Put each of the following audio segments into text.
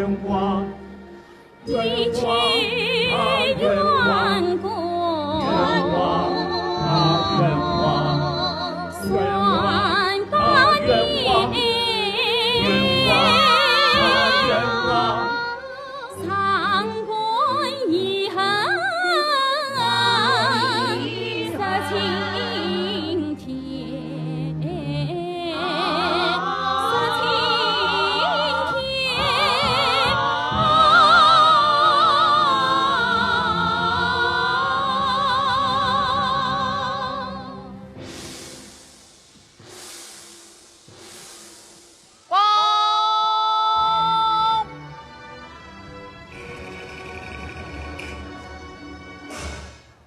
愿望，一曲愿歌，愿望啊愿望，算把你三观遗憾，色情天，色情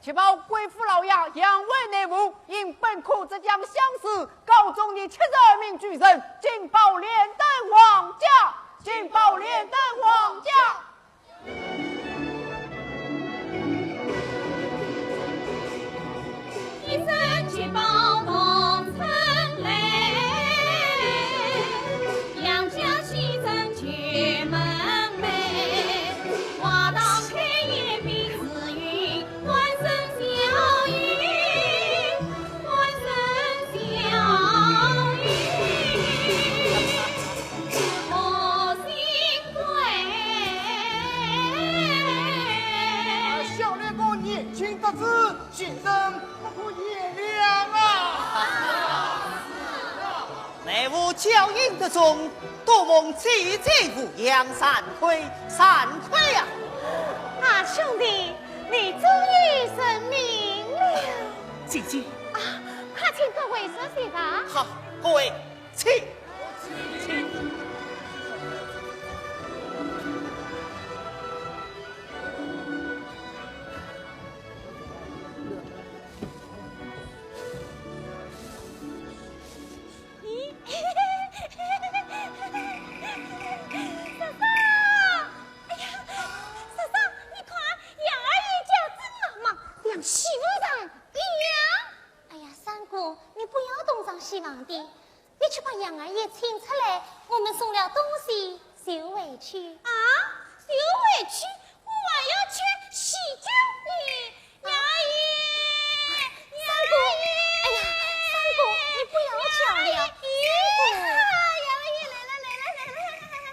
启报贵府老爷，杨卫内务因本库浙江乡试高中的72名举人，进报连登皇家，进报连登皇家。一声去报东城来，杨家西征去门楣，花到开叶必自云，欢声笑语，欢声笑语，我心归。小烈哥年轻得志，先生不可原谅啊！内务教应得中，多蒙姐姐无恙，惭愧惭愧呀！啊，兄弟，你终于成名了姐姐，啊！快请各位说些吧。好，各位请。媳妇上哎呀，三姑，你不要东张西望的，你去把杨二爷请出来，我们送了东西就回去。啊，就回去？我还要去洗脚呢。杨二爷，杨二爷，哎呀，三姑，你不要叫了。杨二爷来了，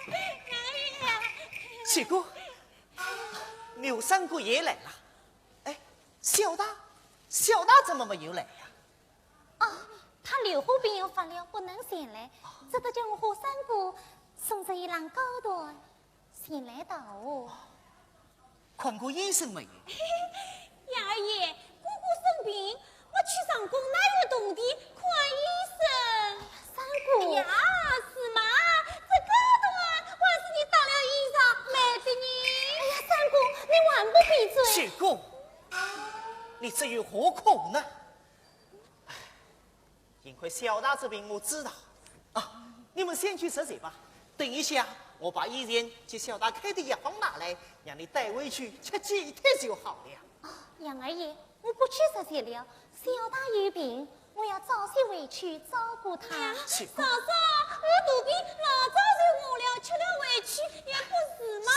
杨二爷。七姑，牛三姑也来了。小大怎么没有来呀？哦，他刘虎兵又发了，不能前来，只得叫我和三姑送上一辆高端前来到我。看过医生没有？杨二爷，姑姑生病，我去上工哪有动的看医生？三姑，哎呀，是吗？这高端还是你打了衣裳买的呢？哎呀，三姑，你还不闭嘴？七姑。你至于何苦呢？幸亏小大这边我知道啊，你们先去吃水吧。等一下，我把医院给小大开的药方拿来，让你带回去吃几天就好了。哦，杨二爷，我不去这些了。小大有病，我要早些回去照顾他。嫂嫂，我肚皮老早就饿了，吃了回去也不是嘛。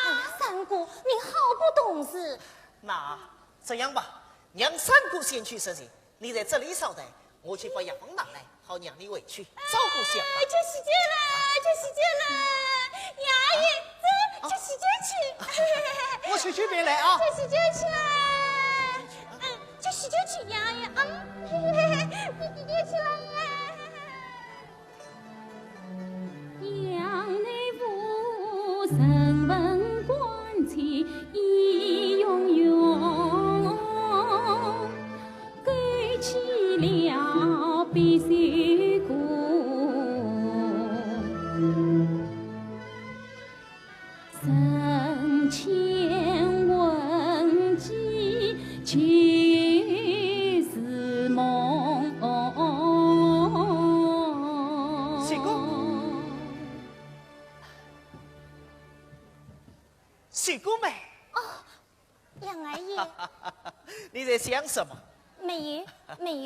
哎呀，三姑，你好不懂事。那这样吧。让三姑先去吃饭，你在这里稍待，我去把药方拿来，好让你回去照顾小大。去洗脚了，杨阿姨，走，去洗脚去。我去边来啊！去洗脚去啊！去洗脚去，杨阿姨，去洗脚去了。杨内务神文官气义勇勇。起了比谁过？身前闻鸡却是梦。喜姑妹。哦，杨二爷。你在想什么？没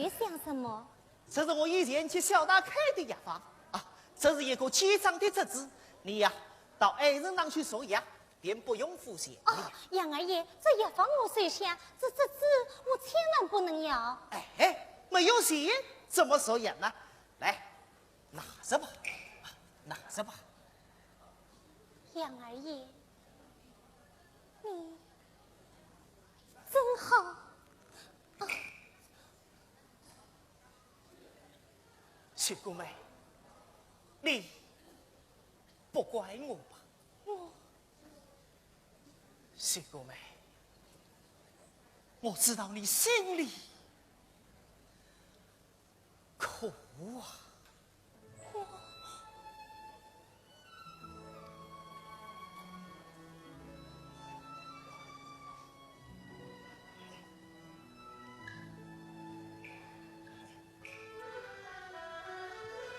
有想什么。这是我以前去小大开的药房啊，这是一个结账的侄子，你呀到爱人那去收养，便不用付钱。哦，杨二爷，这一房我虽下，这我千万不能要。哎，没有钱怎么收养呢？来，拿着吧，拿着吧。杨二爷，你真好。雪姑妹，你不怪我吧？雪姑妹，我知道你心里苦啊。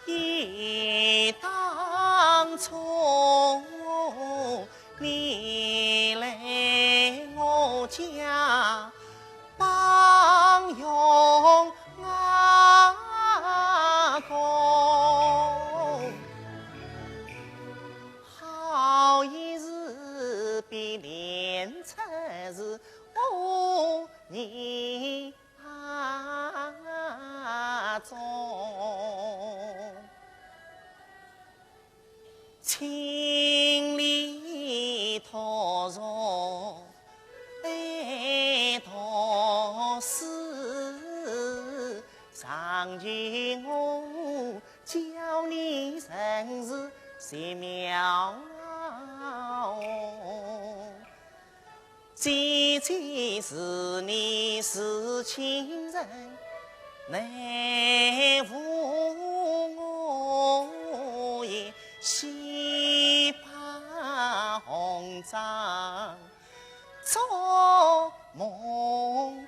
忆当初你来我家帮佣阿公，好一日比连出日哦你中。千里桃树爱桃死，上前我叫你生日谁妙姐姐是你是亲人，奈何我也喜怕红妆做梦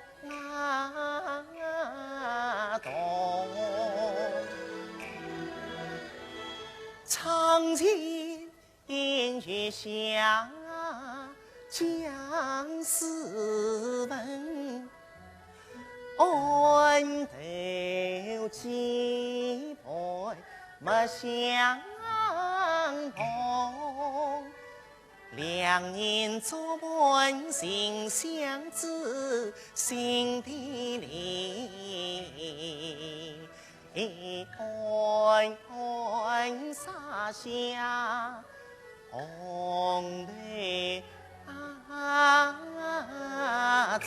动，长情却像相思问，恩仇几倍没相同，两人作伴心相知，心底里暗暗洒下红泪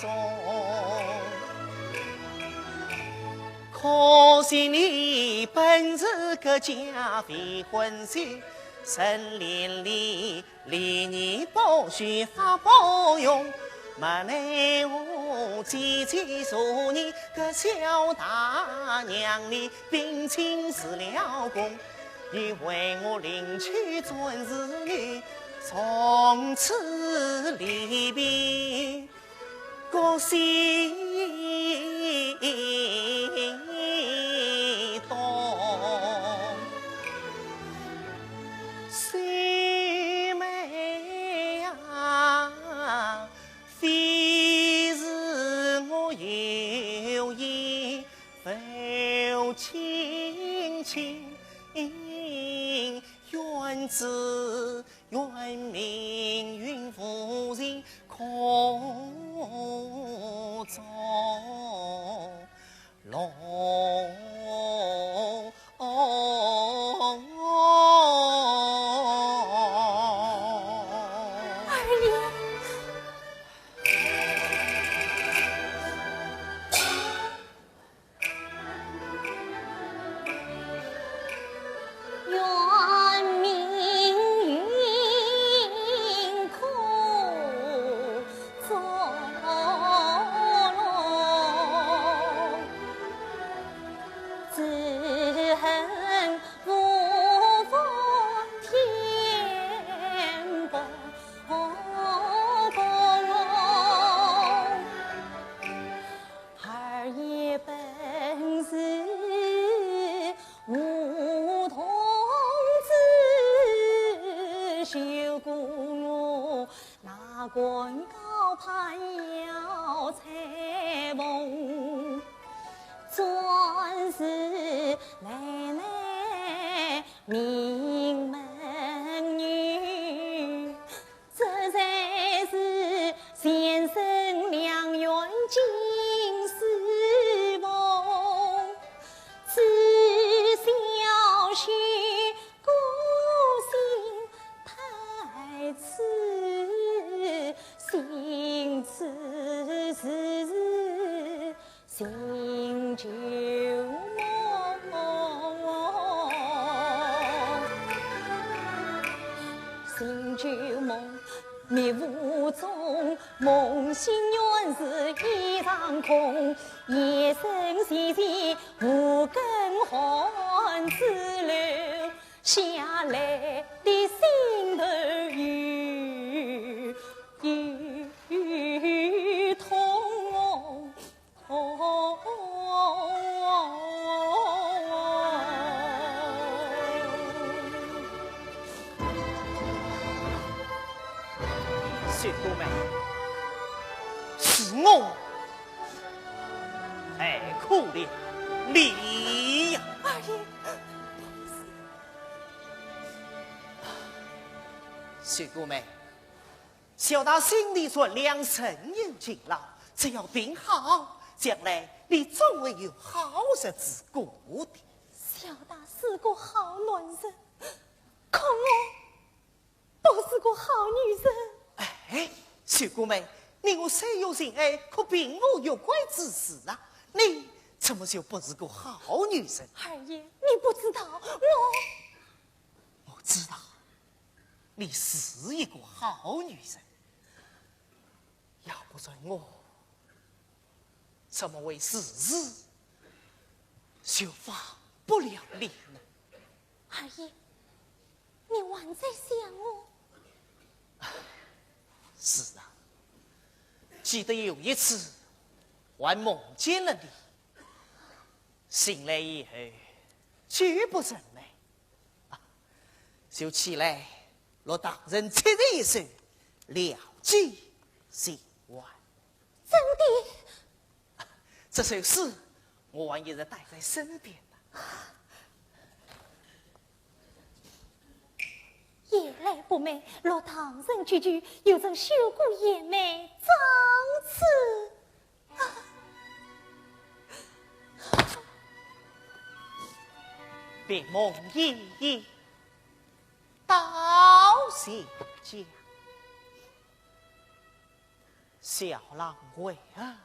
中。可惜你本是个假非婚婿，生连理离你不许法不用，没奈我姐姐说你个小大娘，你并亲是了公，你为我领取准儿女，从此离别各心动。妹妹呀，非是我有意否亲亲，愿知愿命运夫人空中龙。名门女此心此事心旧梦，心旧梦迷雾中，梦醒原是一场空，夜深细细无根寒，只留下来的心头有痛。雪姑妹，是我太苦了你呀！二爷，雪姑妹，小大心里说良辰有尽了，只要病好，将来你总会有好日子过的。小大是个好男人，可我不是个好女人。哎，雪姑妹，你我虽有情爱，可并无有关之事啊！你怎么就不是个好女人？二爷，你不知道我知道，你是一个好女人。要不算我，怎么会时日就放不了你呢？二爷，你还在想我？是啊，记得有一次，还梦见了你，醒来以后绝不人美啊，就起来若当人切的一声了结心完。真的？这首诗我还一直带在身边呢。夜来不美，若唐人句句，有人修过夜美张此。别梦忆到新家，小郎为儿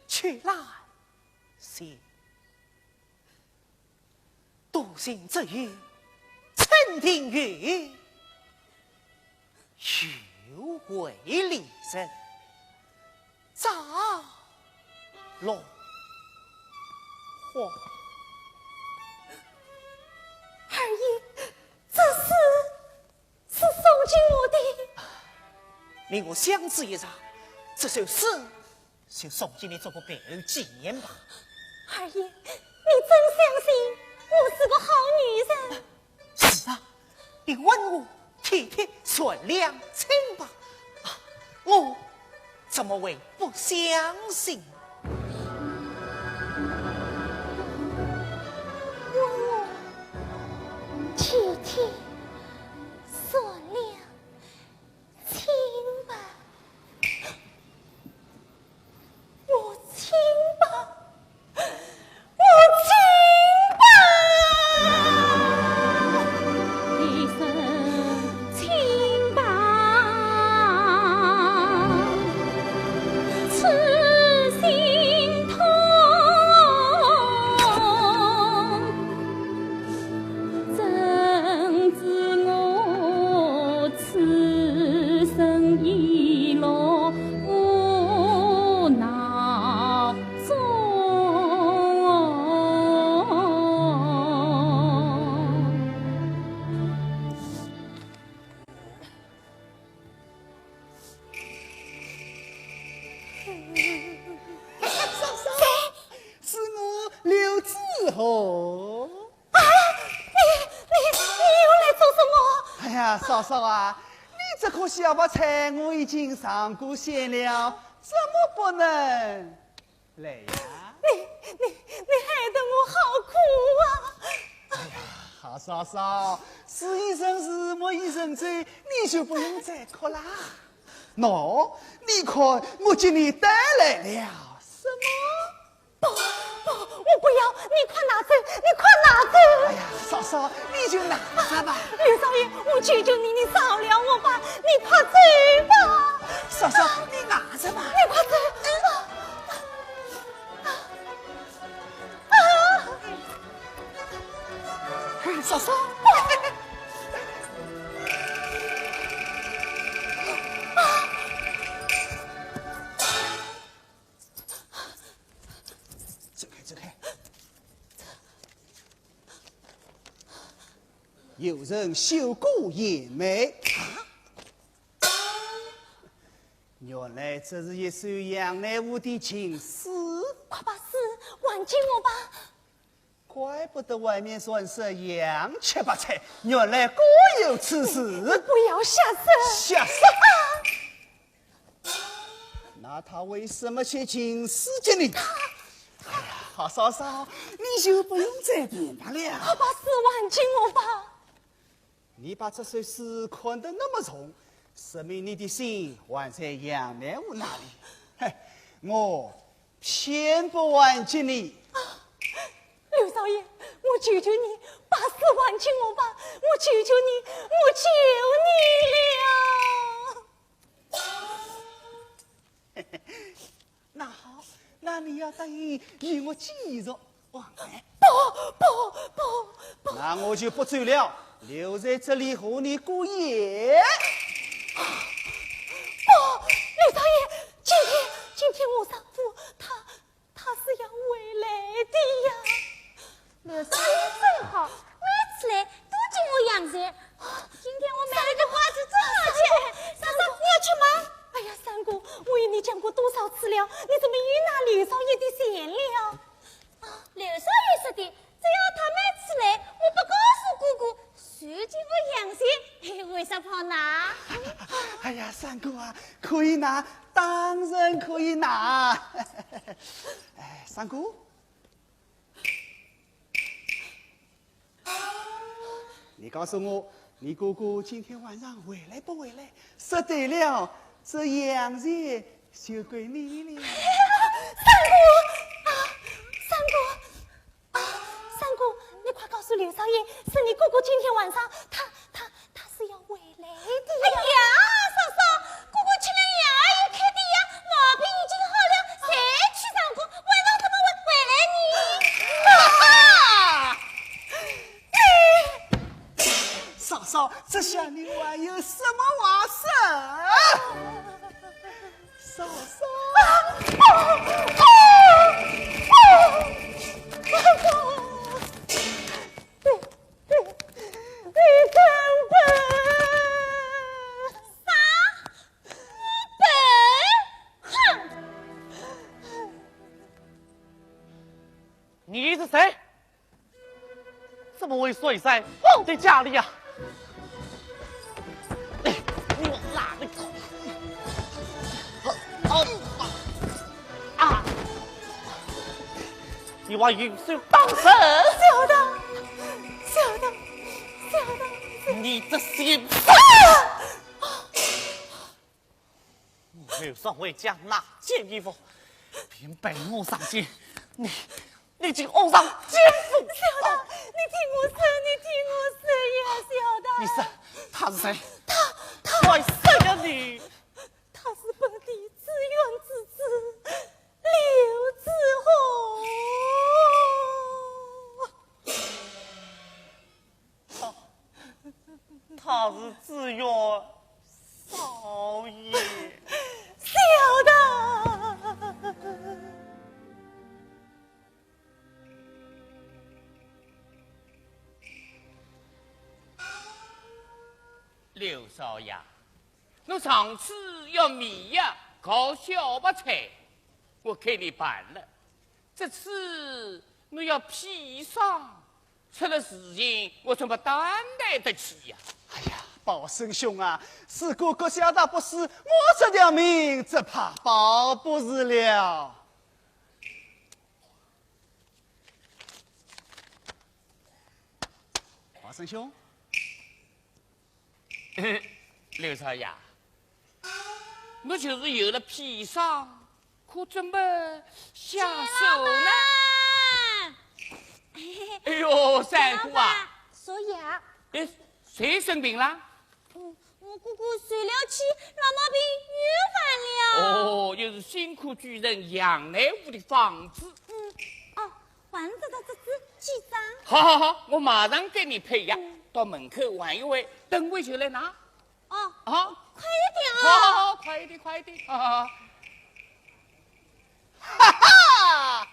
去来兮，独行之余，陈庭月须为离人，早落花。二爷，这是送给我的。令我相知一场，这首诗就送给你做个备案纪念吧。二爷，你真相信我是个好女人？是啊，你温和、体贴、善良、清白啊，我怎么会不相信？体贴、善良、清白，我清白，我清白，一生清白，此心痛。怎知我此生已落脑中。是我刘志宏。你又来做什么？哎呀，嫂嫂啊，你这颗小白菜我已经上过线了，怎么不能来呀？你害得我好苦啊！好嫂嫂，是一生是莫一生罪，你就不用再哭啦。喏，你看我给你带来了什么？我不要，你快拿走，你快拿走！哎呀，嫂嫂，你就拿着吧。刘少爷，我求求你，你饶了我吧，你快走吧！嫂嫂，你拿着吧。你快走！嫂嫂，走开，走开。有人修过眼眉，原来这是一首杨乃武的情诗。快把诗还给我吧！怪不得外面传说杨七八彩，原来果有此事。不要下手！下手！那他为什么写情诗给你？哎呀，好嫂嫂，你就不用再编他了。快把诗还给我吧！你把这首诗看得那么重，说明你的心还在杨乃武那里。嘿，我偏不还给你。刘少爷，我求求你把诗还给我吧！我求求你，我求你了！那好，那你要答应与我继续往来。不，那我就不走了，留在这里和你过夜。刘少爷，今天我丈夫他是要回来的呀。刘少爷真好，每次来都请我养着。今天我买了个花子多少钱？嫂嫂，我要去忙。哎呀，三姑，我与你讲过多少次了，你怎么又拿刘少爷的闲聊？刘少爷说的，只要他每次来，我不告诉姑姑，谁就不养钱。为啥跑拿？哎呀，三姑啊，可以拿，当然可以拿。哎，三姑，你告诉我，你姑姑今天晚上回来不回来？说对了，这羊钱就归你了。三姑，你快告诉刘少爷，是你姑姑今天晚上她是要回来的呀。哎呀，嫂嫂，姑姑吃了药也开的药，毛病已经好了，才去上课，晚上怎么会回来呢？嫂嫂，这下你还有什么话说？嫂嫂。你是谁？怎么会睡在我的家里呀？你我哪里走？你往云水当神？晓得。你的心！刘少会将那件衣服便被我上街，你竟殴上奸夫！晓得，你听我说呀，晓得。你是他是谁？他为谁呀你？他是本地知远之子刘志宏。他是自愿少爷。晓得。刘少爷，侬上次要米呀搞小白菜，我给你办了。这次侬要砒霜，出了事情我怎么担待得起呀？哎呀，宝生兄啊，是哥哥下大不是，我这条命只怕保不住了。宝生兄，刘少爷，我就是有了砒霜，可可怎么下手呢？哎呦，三姑啊！所以啊，哎，谁生病了？我姑姑睡了起，让毛病愈犯了。哦，又是辛苦主人杨乃武的房子。房子的这是几张？好好好，我马上给你配呀。到门口玩一玩，等会就来拿。哦，好，快一点好啊！好好，快一点，快一点。好好好。哈哈！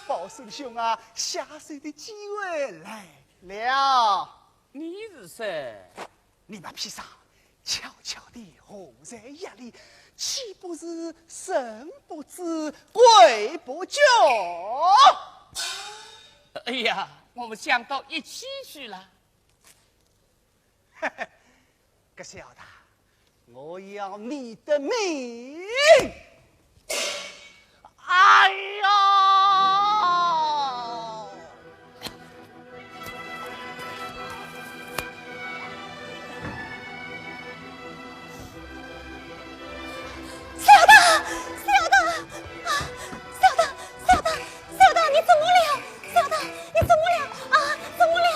宝顺兄啊，下手的机会来了。你是谁？你把披萨悄悄地合在眼里，岂不是神不知鬼不觉？哎呀，我们想到一起去了。嘿嘿，可晓得，我要你的命！哎呀！小的，你怎么了？小的，你怎么了？啊，怎么了？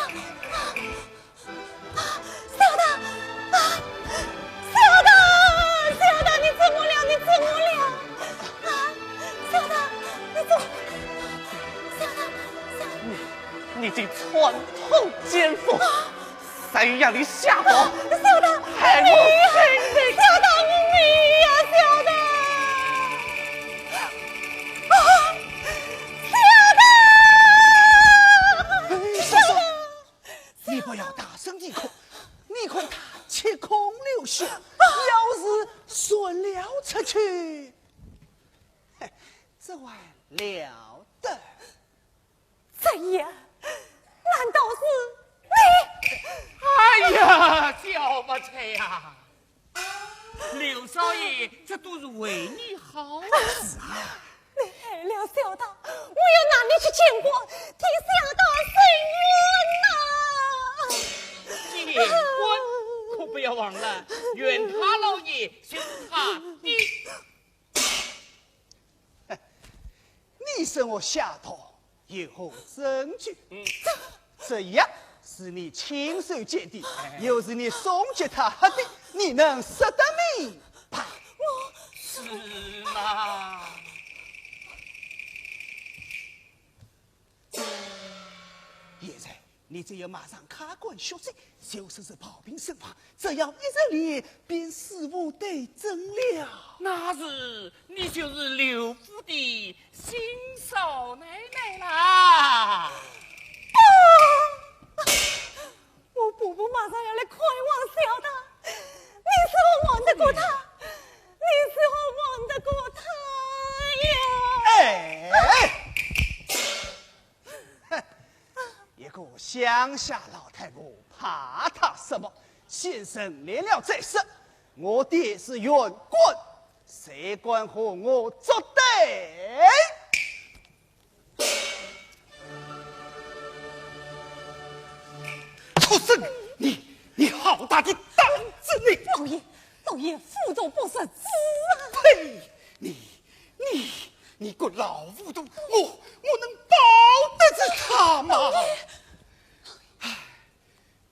小的，你怎么了？你怎么了？啊，小的，你怎么？小的，你这传统奸妇，谁让你下宝？小的，害我性命！小的，你呀，小的。你不要大声地哭，你看他切空流血，要是顺了出去，这还了得！这也难道是哎呀，小不才呀！刘少爷，这都是为你好事啊！你害了小的，我要拿你去见过，替小的伸冤呐！见官，可不要忘了，原他老爷就是他的。你生我下头有何证据？这样是你亲手见的，又是你送给他喝的，你能识得命吧？是吗？现在你只要马上开棺血债，就是炮兵身旁，只要一日里便事无对证了。那是你就是刘府的新少奶奶啦！我婆婆马上要来看望小的，你是我望得过他，你是我望得过他呀！一个乡下老太婆，怕他什么？先生来了再说。我爹是员官，谁管和我作对？畜生！你好大的胆子！老爷，辅佐不识字啊！呸！你个老糊涂！我能保得住他吗？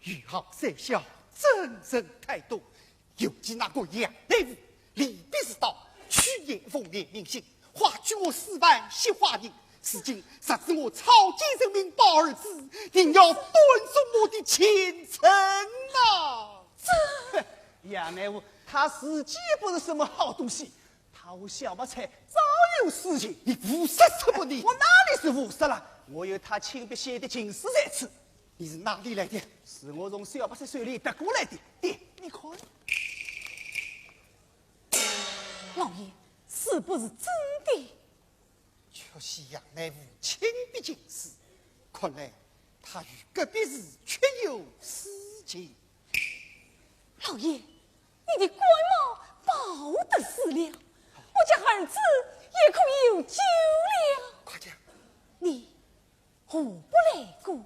玉好三小，真人太多，尤其那个杨大夫，里必是道，曲言风言明星，话举我4万惜花银。如今杀死我草菅人命宝儿子，定要断送我的前程啊！这杨大夫他自己也不是什么好东西，他和小白菜早有私情，你误杀什么你？我哪里是误杀了？我有他亲笔写的情诗在此。你是哪里来的？是我从小白菜手里得过来的。爹，你看，老爷，是不是真的？确系杨乃武亲笔情诗，看来他与隔壁氏确有私情。老爷，你的官帽报得死了，我家儿子也可有救了。快讲，你何不来过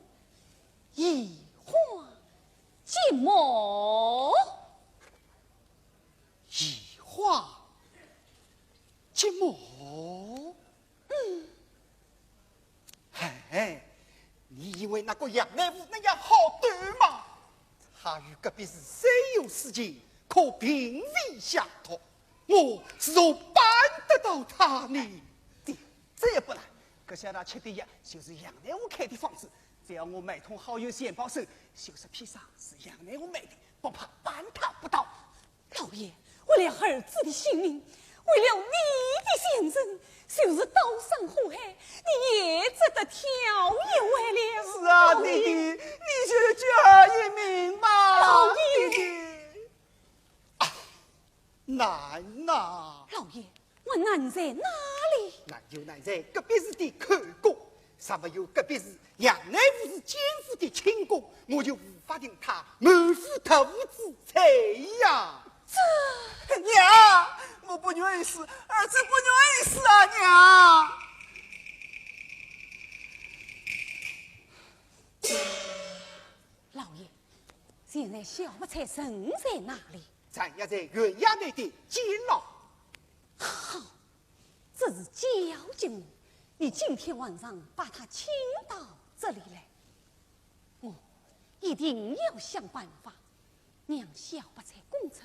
一花见墨？一花杨乃武那样好短吗？他与隔壁是虽有私情，可并非相同。我是如办得到他呢？对，这也不难。可向他吃的药就是杨乃武开的方子，只要我买通好友先保守，就是披上是杨乃武买的，不怕办他不到。老爷，为了儿子的性命，为了你的先生，就是刀山火海，你也值得挑一位了。是啊，弟弟，你就叫一名吧。老爷弟弟，难呐！老爷，我难在哪里？难就难在隔壁是的口供，尚没有隔壁是杨乃武是奸夫的亲公，我就无法定他满腹特务之才呀。娘，我不愿意死，儿子不愿意死啊，娘。老爷，现在小不才人在哪里？咱也在原衙内的监牢。好，这是交警，你今天晚上把他请到这里来，我一定要想办法让小不才供出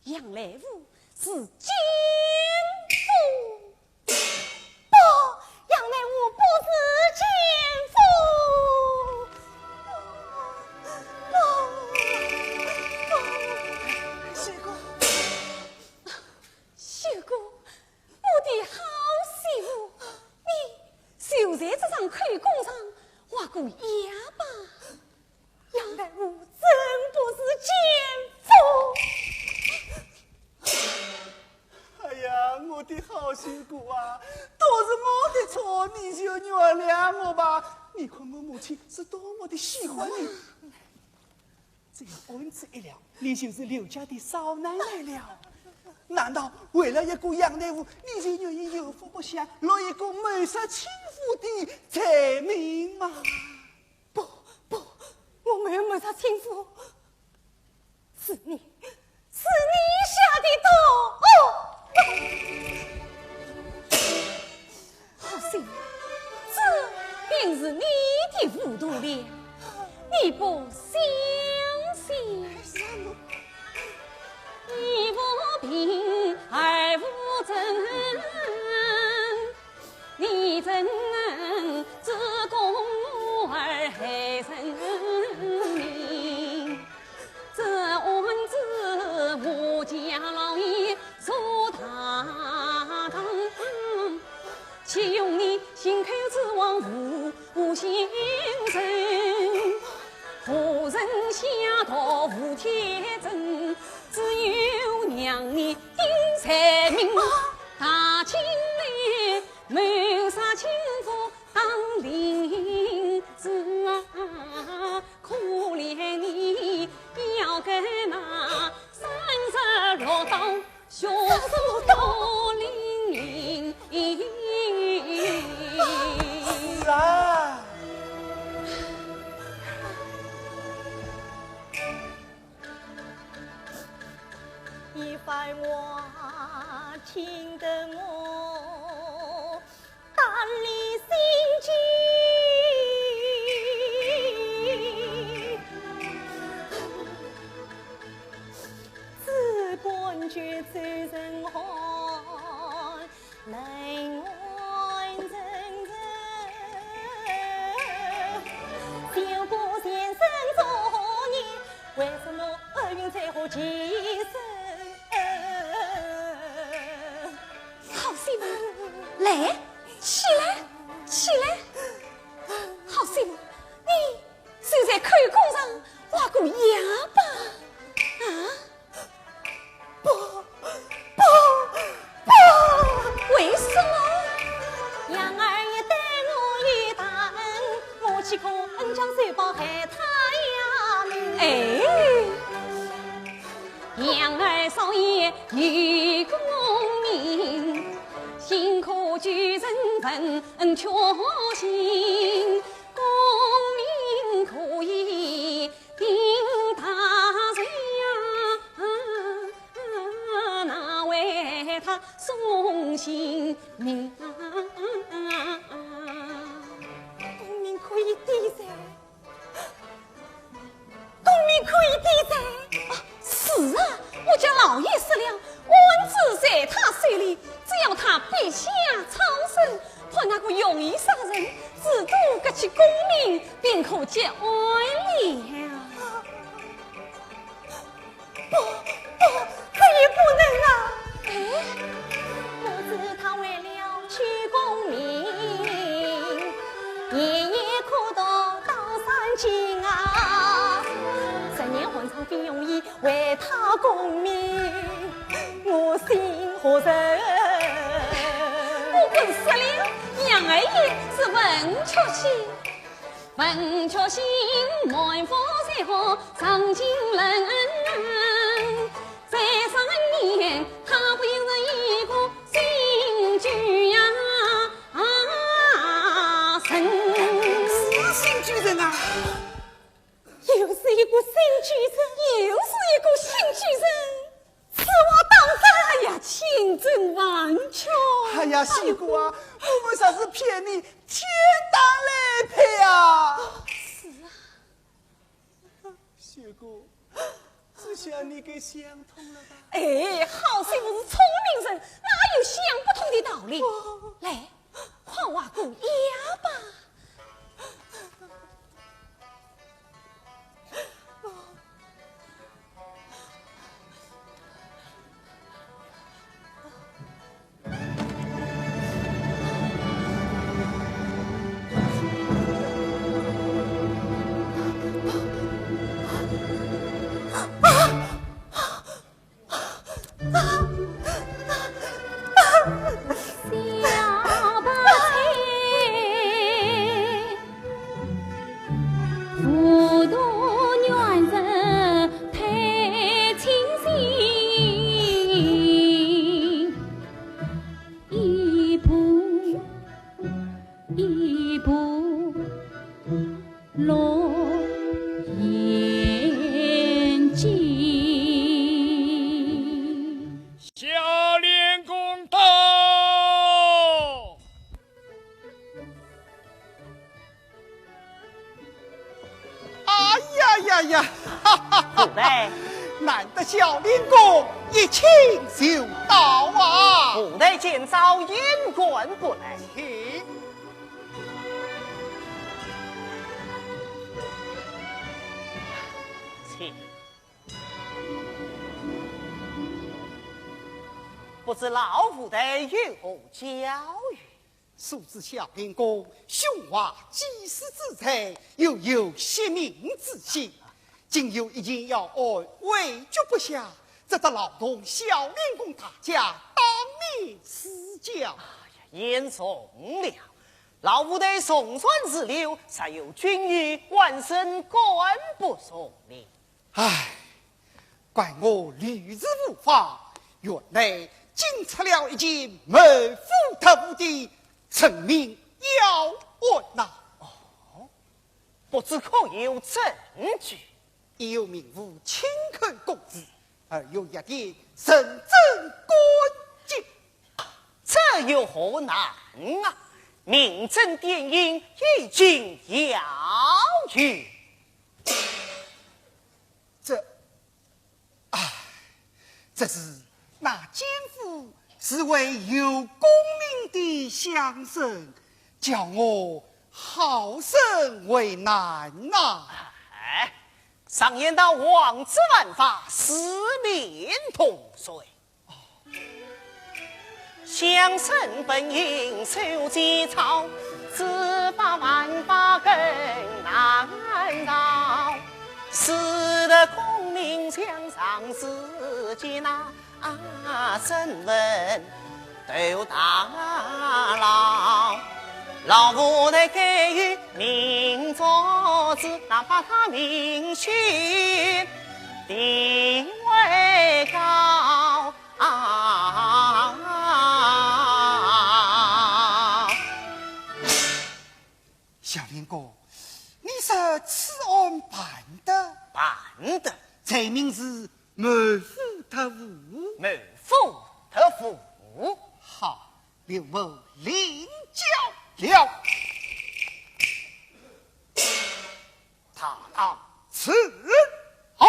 杨来武是奸夫。不，杨乃武不是奸夫。西哥，秀姑，我的好媳妇，你就在这张口供上画过押吧？杨乃武真不是奸夫。哎呀，我的好媳妇啊，都是我的错，你就原谅我吧。你看我母亲是多么的喜欢你，只要恩赐一了，你就是刘家的少奶奶了。难道为了一个杨乃武，你就愿意有福不享，落一个满杀亲夫的罪名吗？不，我没有谋杀亲夫，是你下的毒。好心，这便是你的糊涂了，你不相信？一无凭，二无证，你怎能自公而害人命？这案子我家老爷所大当，岂用你信口之王无心人？夫人下道无天真，只有娘你应才明，大清来谋杀亲夫当领子啊！可怜你要跟那36道血手都领是啊。一番话听得我胆里心惊，自本觉走人寒，泪弯成针。小姑先生昨日为什么厄运才好起身？好媳妇，来，起来，起来！好媳妇，你就在口供上画过押吧？啊？不！为什么？杨二爷待我有大恩，我岂可恩将仇报害他呀？哎，杨二少爷有功名，辛苦举人份确信，功名可以定大罪呀，哪为他送性命啊？功名可以抵债，他共眠，我心何忍？我本死了，杨二爷是文曲星，文曲星满腹才华上进人。在3年，他不由人一个新居呀，新居人啊！又是一个新居人，又是一个新居人，此话当真呀，千真万确。哎呀，西姑啊，我们啥是骗你，天当来配啊！是啊，西姑，只想你给想通了吧？哎，好媳妇是聪明人，哪有想不通的道理？来，换瓦姑压吧。难得小练功一请就到啊！不得见招言官不来。请。不知老夫得有何教育？素知小练功雄华济世之才，又有惜命之心。今有一件要案未决不下，则得劳动小练功大家当面施教。言重了，老夫得送传之流，才有君于万身官不送礼。唉，怪我屡日无法，原来竟出了一件谋夫特务的成名要案呐！哦，不知可有证据？已有名妇亲口供之，而有一点神证关键，这有何难啊？名正电影已经要据。这是那奸夫是为有功名的相生，叫我好生为难呐！哎，常言道，王之万法，四面同水。相生本应受节操，知法万法更难道。使得功名墙上自己那身份都大牢，老夫得给予明作之，哪怕他名逊地位高小林哥，你说此案办得？办得，罪名是谋夫特务。谋夫特务，好，刘某领教了。他当此好。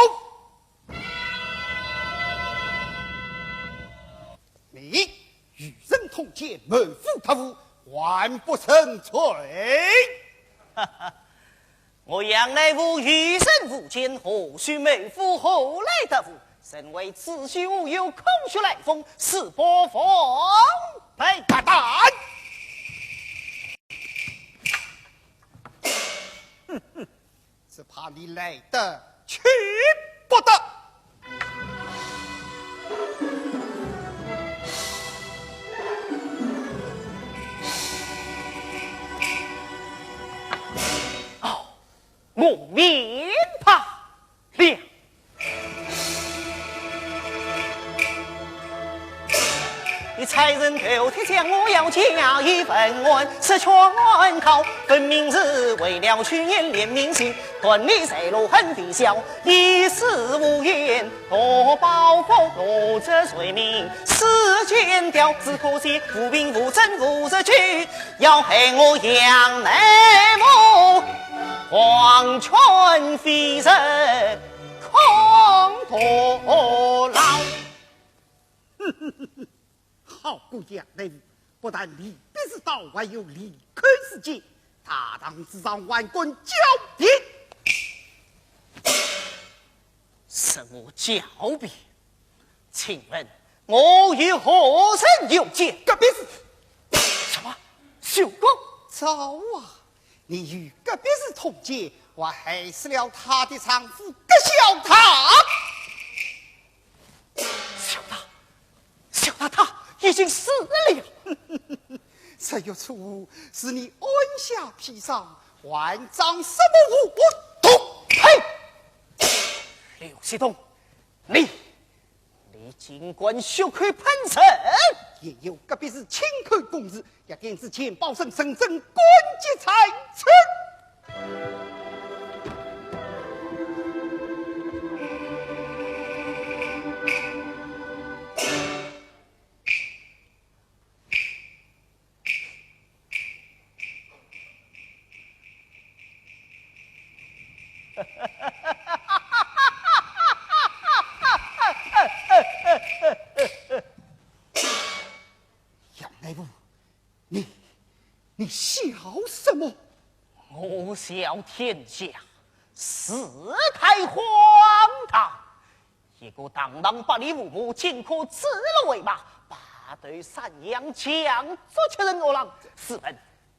你与人同奸，谋夫特务，还不成罪？哈哈。我杨乃武与人无间，何须谋夫后来得夫？身为子虚乌有，空穴来风，是不奉陪大胆。只怕你来得去不得。面怕亮。你才人头铁匠，我要加一份案，是全靠分明是为了去年连名姓，断你财路很低笑，一时无言，多报复多责罪名，世间调只可惜无凭无证无实据，要害我杨内幕，黄泉飞人空徒劳。好过杨内务，不但离别之道，还有离开世界，大唐之上万官交别。什么狡辩？请问我与何人有奸？隔壁是什么？修公？早啊！你与隔壁是同奸，我害死了他的丈夫葛小塔。小大他已经死了。这有错误，是你按下砒霜，万丈什么无毒？呸！刘西东，你尽管血亏喷身，也有隔壁是亲口公子，也更是钱宝生深圳官阶才称。杨内务，你笑什么？我笑天下事态荒唐，一个堂堂百里无母，竟可指鹿为马，拔对山羊，强作屈人恶狼。试问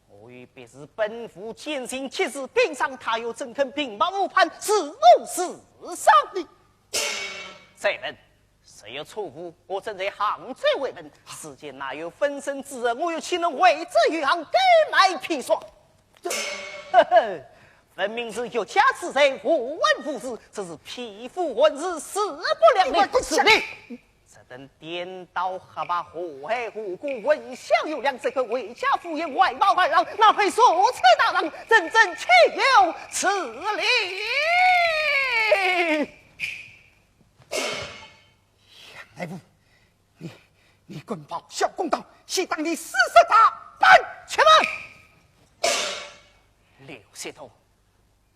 我与别是本府坚信其事，顶上他又怎肯平白无判，是怒是伤你？再问谁有错误？我正在行罪为本，世间哪有分身之人？我又岂能为之于行，改卖砒霜？呵呵，分明是有家之贼，无闻无事，这是匹夫混日，势不两立。是你这等颠倒黑白，祸害无辜，闻香有良，这个为家敷衍，外貌外让，哪配说此大郎？真正岂有此理！杨内务，你滚报小公道，先当你死死他办去吧。刘协同，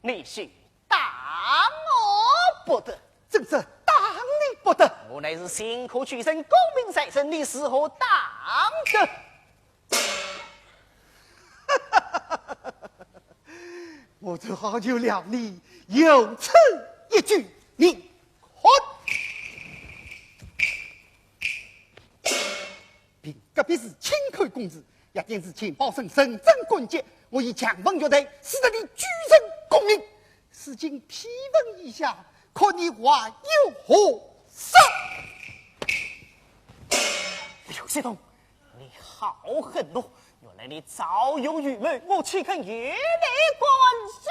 你是大我不得，正是当你不得。我乃是辛苦取胜，功名在身，你是何当得？我只好就了你有此一举，你看。并隔壁是亲口公子，也便是钱宝生深圳官阶，我以强风绝对，使得你居身功名。如今批问一下，看你还有何色？刘协同，你好狠哦！原来你早有预谋，我岂肯与你关休？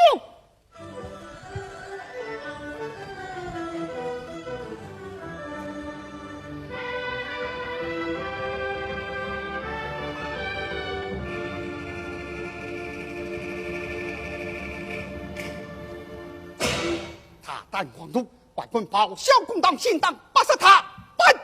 大胆狂徒，外棍报小公党先当，把杀他办。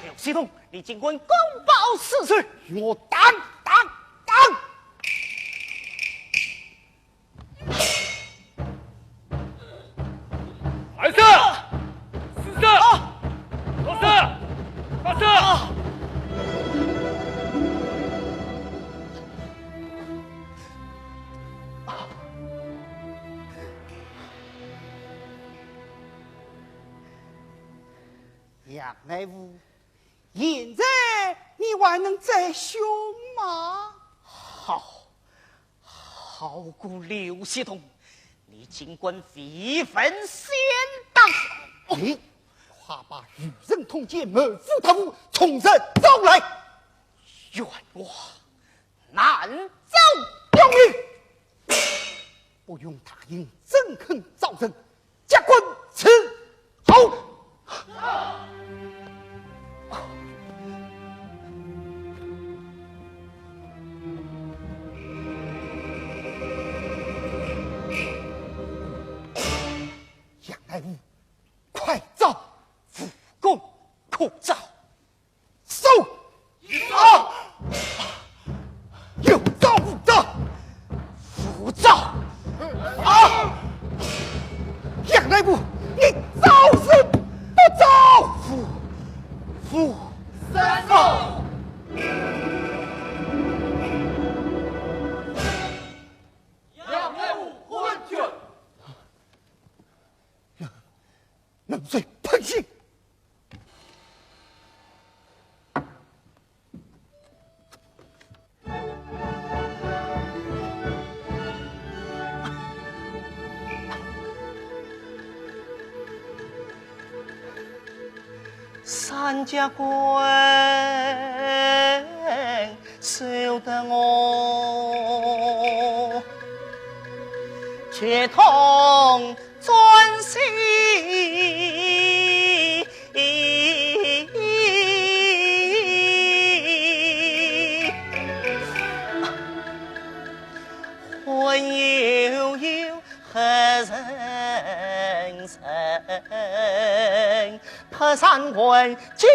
刘协同，你尽管公报私事，与我当！二色，四色，五色，八色。杨内务，现在你还能再凶吗？好过刘协同，你尽管非分先当。你快把与人同结门夫特务从人招来，冤枉难走有命，不用他因憎恨招人，加官伺候。杨乃武，快照复功可照，收啊！有照不照，复照啊！杨乃武，你照是不照？复三照。杨乃武昏君。冷水喷信。三家官收得我，却同专心。魂悠悠何人生？破山魂惊，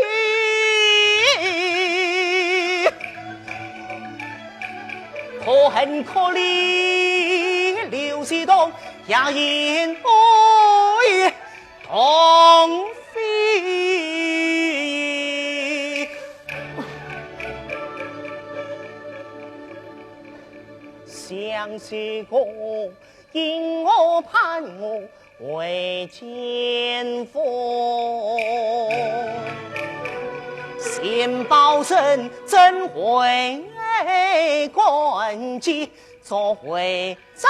可恨可怜刘西东，也因爱同飞。相思歌，因我盼我为见风，先报身怎会关机作为真？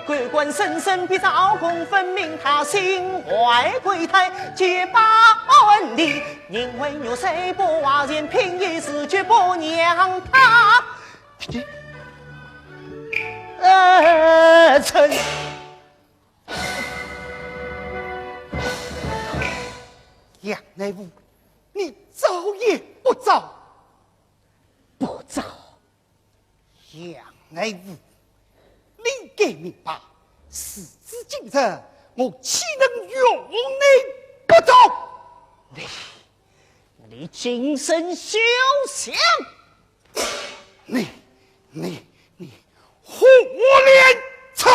鬼官深深比赵公分明，他心怀鬼胎，结把恩理。因为有谁不话言，凭一时绝不让他成。杨乃武，你招也不招，不招。杨乃武，你该明白，时至今日，我岂能容你不招？你谨慎休想！你胡连草！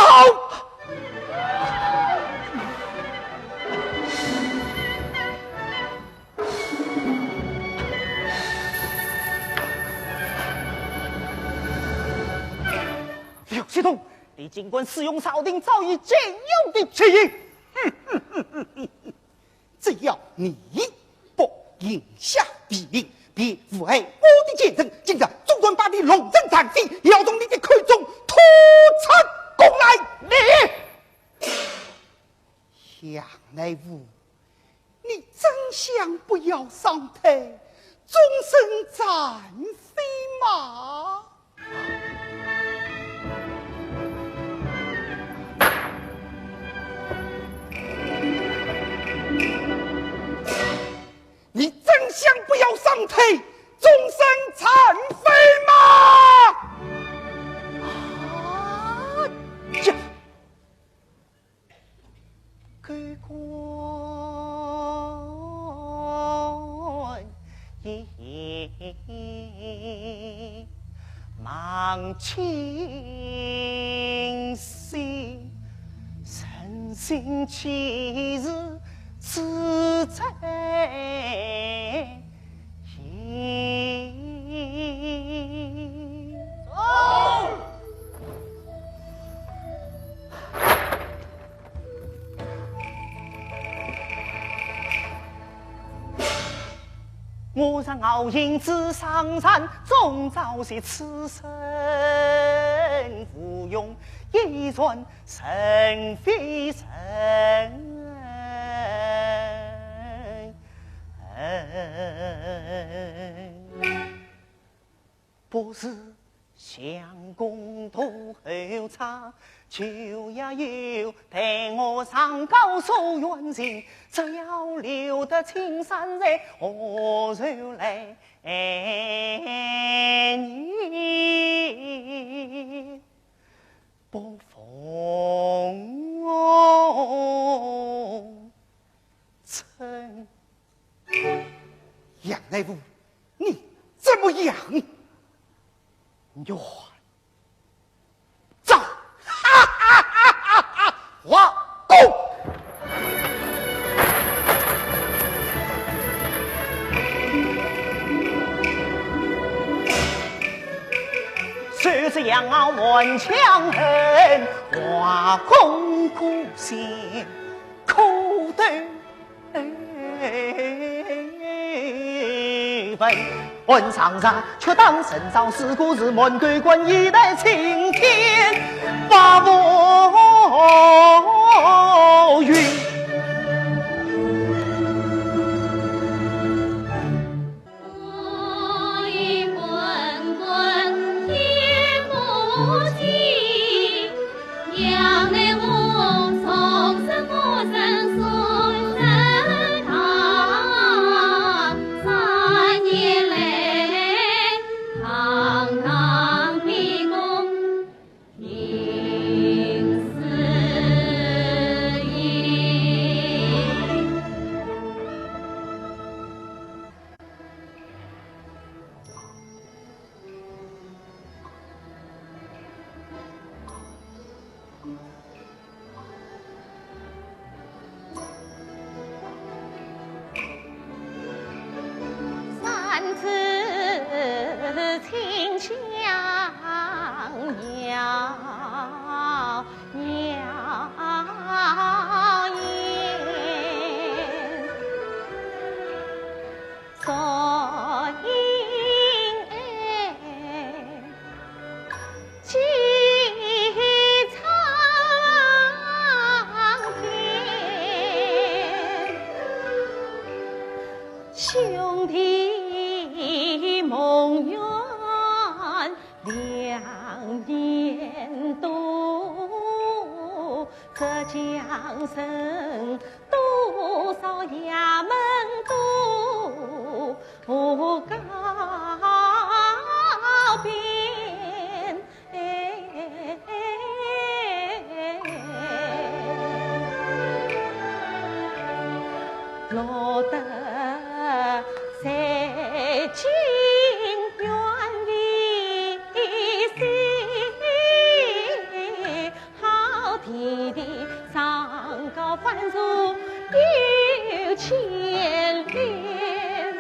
刘系统，你尽管使用朝廷早已禁用的旨意，只要你不引下毙命，别误害我的奸臣，今日总算把你龙争残废，要从你的口中吐出功来。你杨乃武，你真想不要上台，终身残废吗？你真想不要上台，终身残废吗？啊！这鬼官忙清醒，身心其日自在我让敖英子上山，终早些此生无用，一传神非神。不是相公渡后茶，就也有带我上高守远行，只要留得青山在，何愁来你不逢尘？杨内务，你怎么样？冤走！哈哈哈哈哈！华公，谁知杨傲满腔恨，华公孤心苦对分。问上山，却当神造事故是门对关一代青天把我云。兄弟梦圆两年多，这江城多少衙门都不告别。落得在金院里谁好弟弟上高翻书有牵连，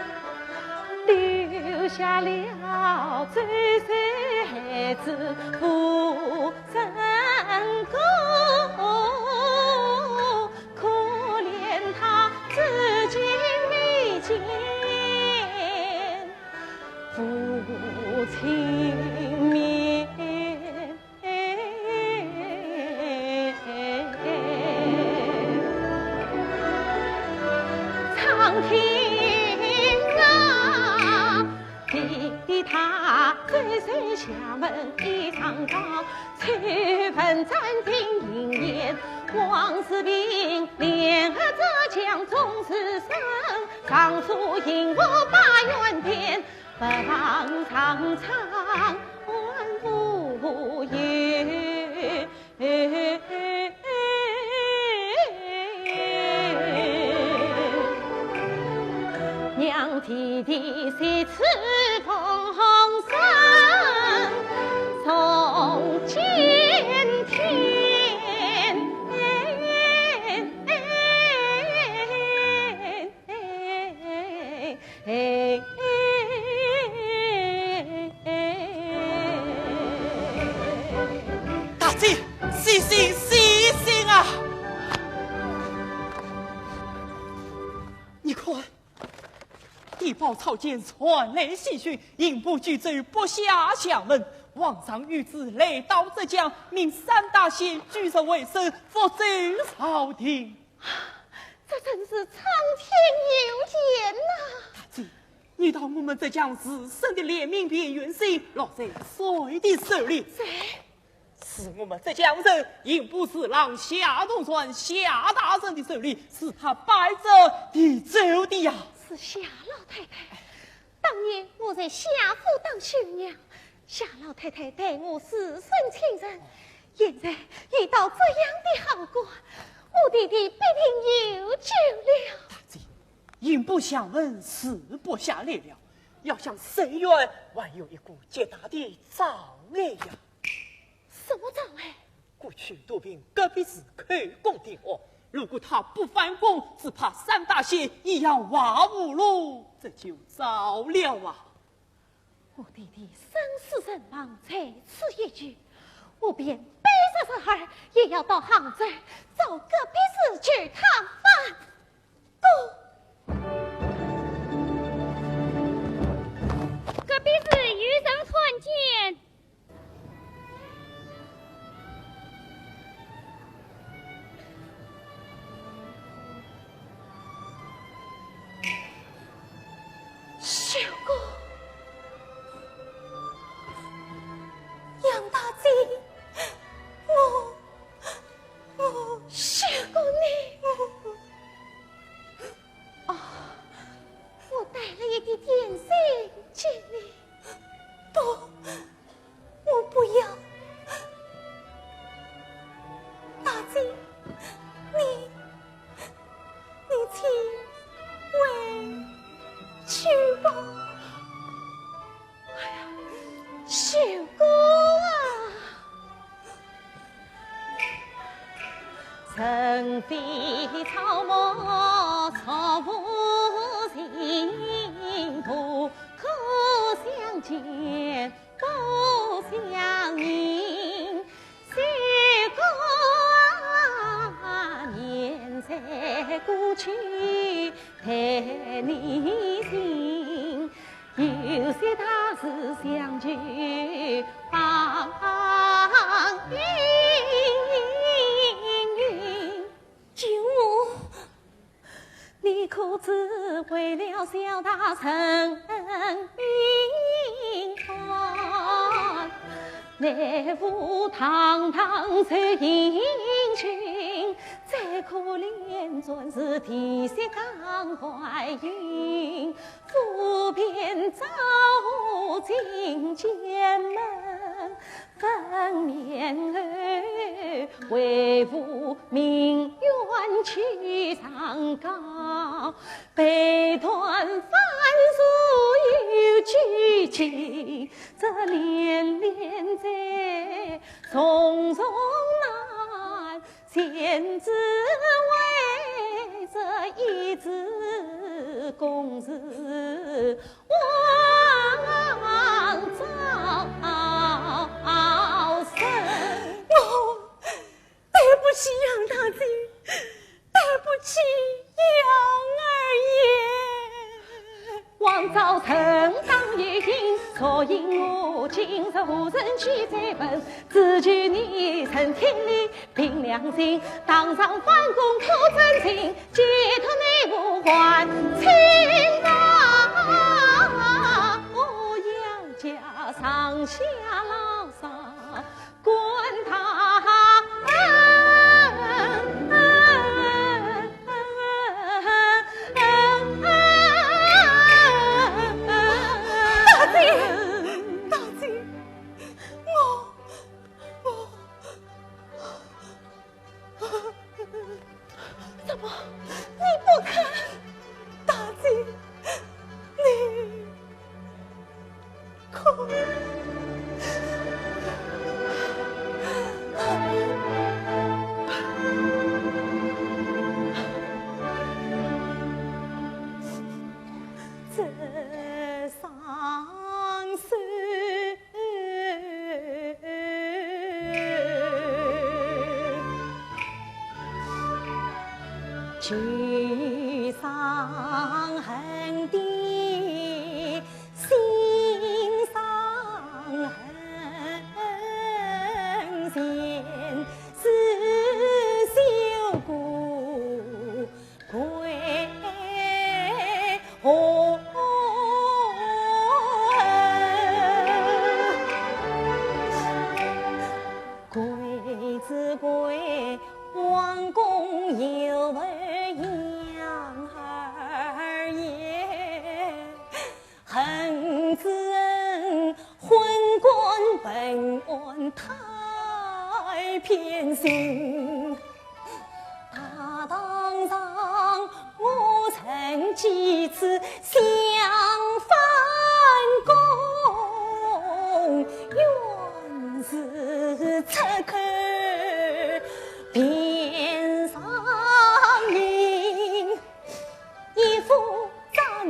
留下了最岁孩子不成功，可怜他至今未见父亲面。苍天啊，比他岁岁下门一场高，七分战定营业，王世平联合浙江总是生，上书引我八元殿，本常常万不言。娘弟弟谁赐风声送见天，大姐，细心啊！你看，地宝草间传来喜讯，刑部举奏不下相问。皇上谕旨来到浙江，命三大县举手为声，复奏朝廷。这真是苍天有眼呐！大姐，你到我们浙江自身的怜悯边缘性落在谁的手里？谁？是我们浙江人刑部侍郎夏东川夏大人的手里，是他摆着的走的呀。是夏老太太。当年我在夏府当绣娘，夏老太太待我世顺亲人，现在遇到这样的好官，我弟弟必定有救了。大姐，刑部相问是不下来了，要向深渊还有一股极大的障碍呀。什么障碍？过去都凭隔壁市口供定案，如果他不反供，只怕三大县一样挖无路，这就糟了啊！我弟弟生死存亡在此一举，我便背着这儿也要到杭州找隔壁市去探访。隔壁市与人团见。秀姑，杨大姐，我秀姑你，我带了一点点心给你。不，我不要。大姐，你请回去吧。哎呀，秀姑啊，尘飞草木错无情途，可相见不相迎。秀姑啊，年在过去待你心，有些大事相聚帮云云。救我！你可知为了小大臣命官，来府堂堂受英君，再可怜专是体恤刚怀孕，夫便早进监门，分娩儿为父命冤去上告，被断凡俗有拘禁，这连连在重重难，贤子为这一纸公事枉遭生。我对不起杨大姐，对不起杨儿爷。王昭承当一应，所以我今日无人去再问，只求你存天理凭良心，当上反公可真情，解脱内务还清啊！我杨家上下老少管他。大姐，怎么你不肯？大姐，你可这上手举上恨的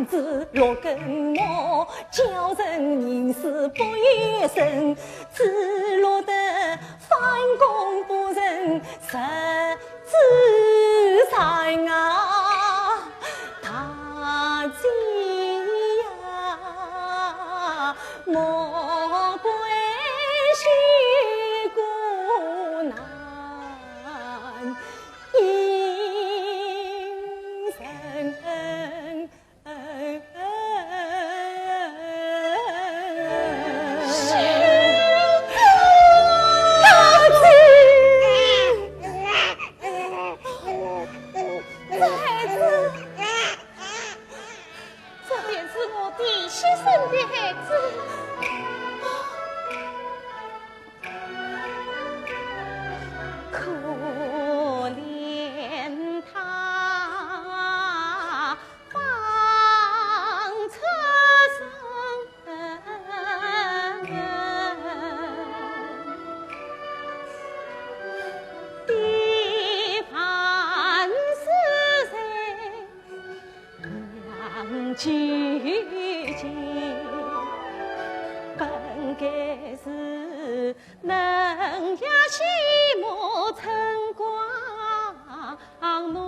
男子若跟我，叫人凝视不悦神，只落得反攻不仁，实自在啊，大吉呀，莫怪虚孤难。本该是能呀西莫成光暖，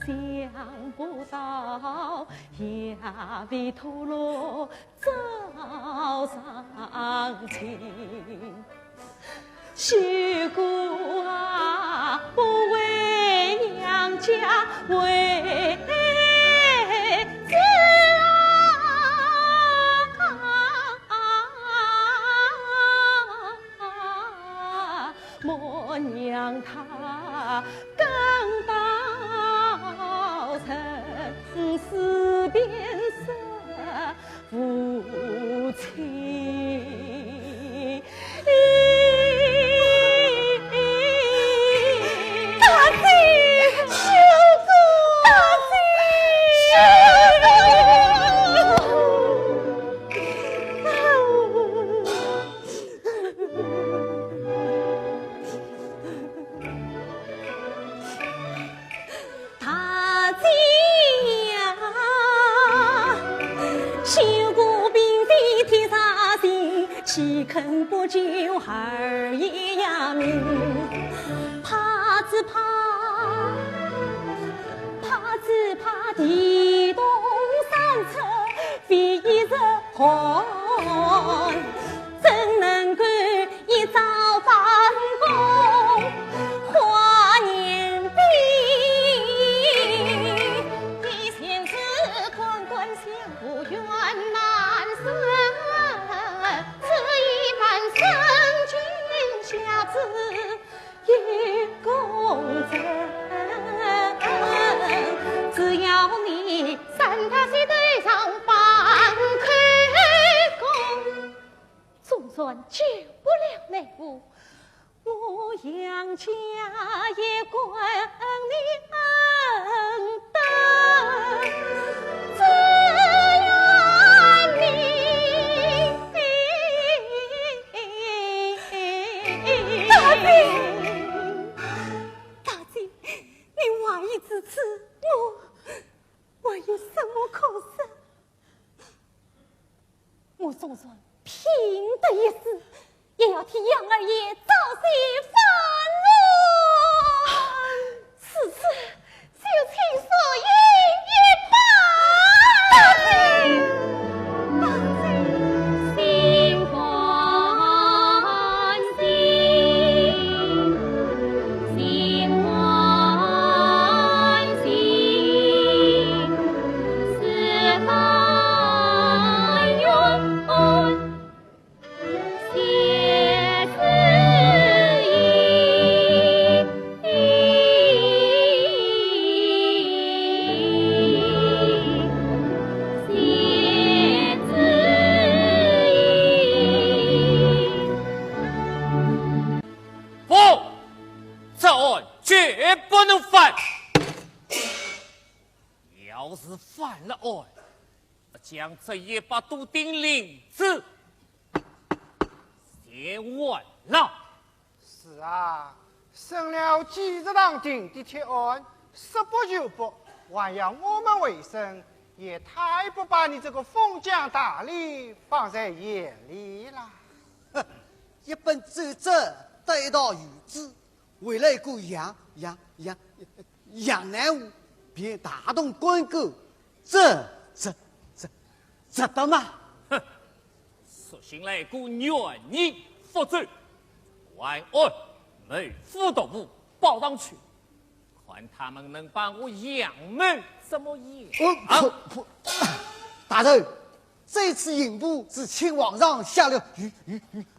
想不到也被吐露早上情。虚姑啊，不为娘家为子啊，莫娘她刚到城市变色父亲。岂肯不救儿爷呀命？怕只怕地动山侧非一日寒，怎能够一朝反攻华年兵？一前子滚滚相不远难生。生君下子一公正，只要你三大喜对上半开弓，总算救不了内部，我杨家也怪你恩德。大姐，你万一至此，我有什么可说？我总算拼的一死，也要替杨二爷早些发落。此次就请所言一罢。要是犯了案，将这一把笃定领子先完了。是啊，审了几日当庭的铁案，十不九不，还要我们为生，也太不把你这个封疆大吏放在眼里了。哼，一本奏折得到御旨，为了一个杨南屋，便大动官狗，这值得吗？哼，索性来个愿意负罪，还按每副都部报上去，看他们能把我杨门怎么样？大人，这次刑部是请皇上下了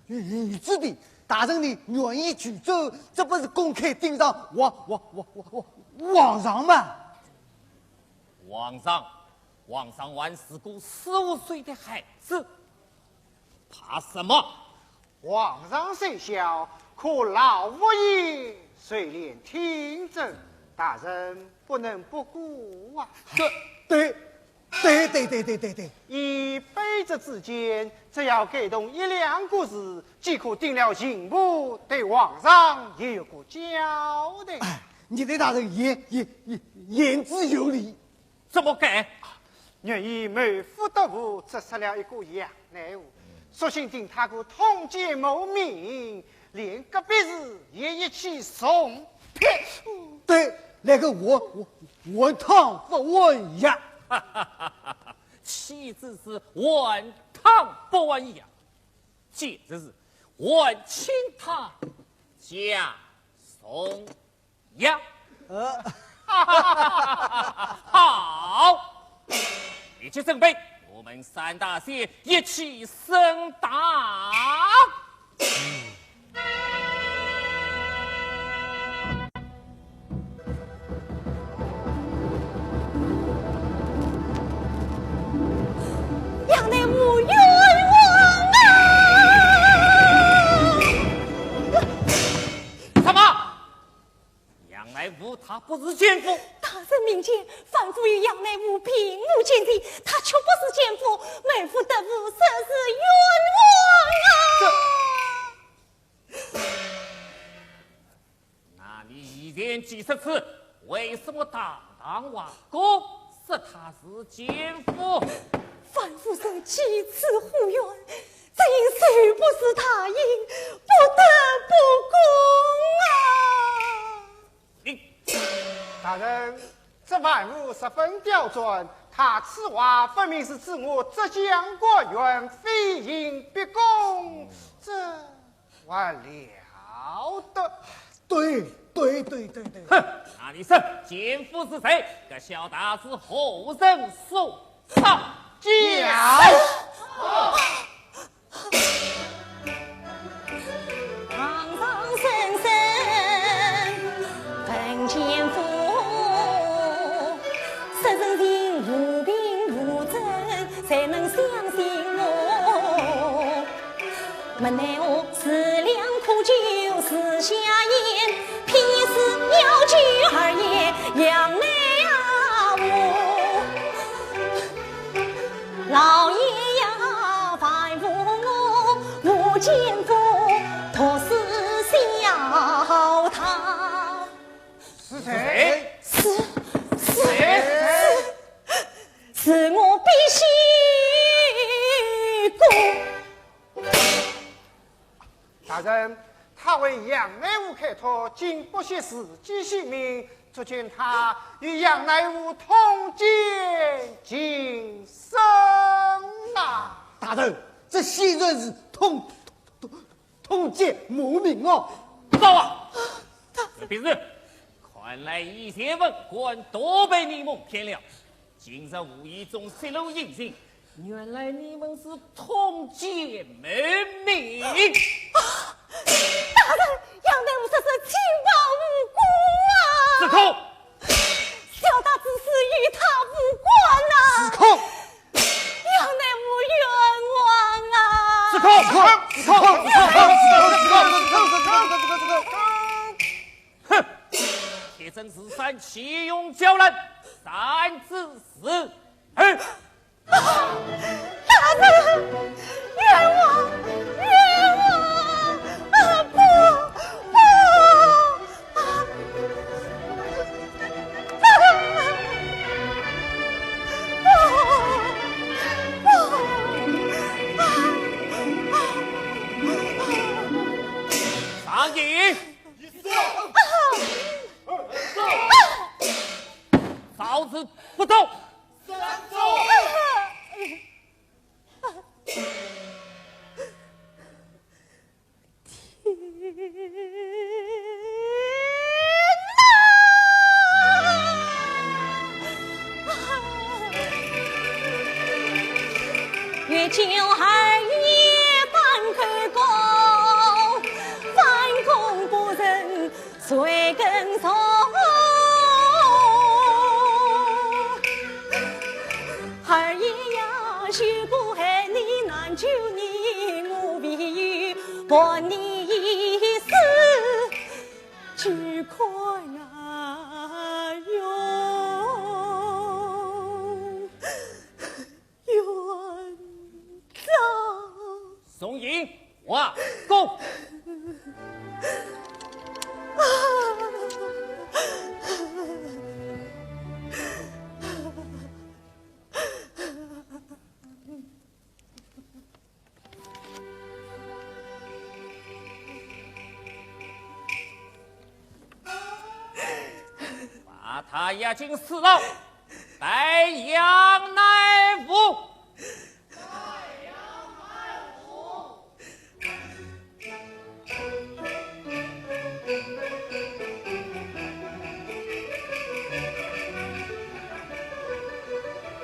御旨的，大人你愿意举奏，这不是公开盯上皇上吗？皇上还是个15岁的孩子，怕什么？皇上虽小，可老佛爷虽连听政，大人不能不顾啊。对，一辈子之间，只要改动1、2个字，即可定了刑部，对皇上也有个交代。你对大人言之有理。怎么改？愿意每副都部只设了一个杨内务，索性定他个通奸谋名，连隔壁事也一起送撇。对，那个我汤不问呀。岂止是万汤不完呀，简直是万请他加送呀！好，一起准备，我们3大仙一起升打。杨内务冤枉啊！什么？杨乃武他不是奸夫？大人明鉴，反复与杨内务平幕见地，他却不是奸夫，每副得夫甚是冤枉啊！那你一连几十次，为什么堂堂瓦工说他是奸夫？反复受几次呼冤，这因虽不是他应，不得不公啊！大人，这反复十分刁钻，他此话分明是指我浙江国元非赢必攻，这还了得？对。哼，那你说奸夫是谁？这小大是后人所造。堂堂生生本奸夫，实人情无凭无证，才能相信我。没奈何思量苦酒思下咽，偏是要句而言杨内老爷呀，反复我奸夫，托死小他。是谁？是我必须过。大人，他为杨内务开脱，竟不惜自己性命，足见他与杨内务同奸今生啊！大人，这显然是通奸谋明哦！走啊！这便是，看来一些文官都被你蒙骗了。今日无意中泄露隐情，原来你们是通奸谋明。大人，杨内务这是情报无辜啊！自控！小大只是与他无关呐！自控！杨内务冤枉啊！自控！哼！铁证是三，启用交人，3至4。大人，冤枉！不！老子不走。站住！月九二月翻开高，翻工不人谁跟从？二爷呀，如果爱你难救你，我必有把你一死只可难容。远走。宋英，瓦工。把他押进4牢，待杨乃武。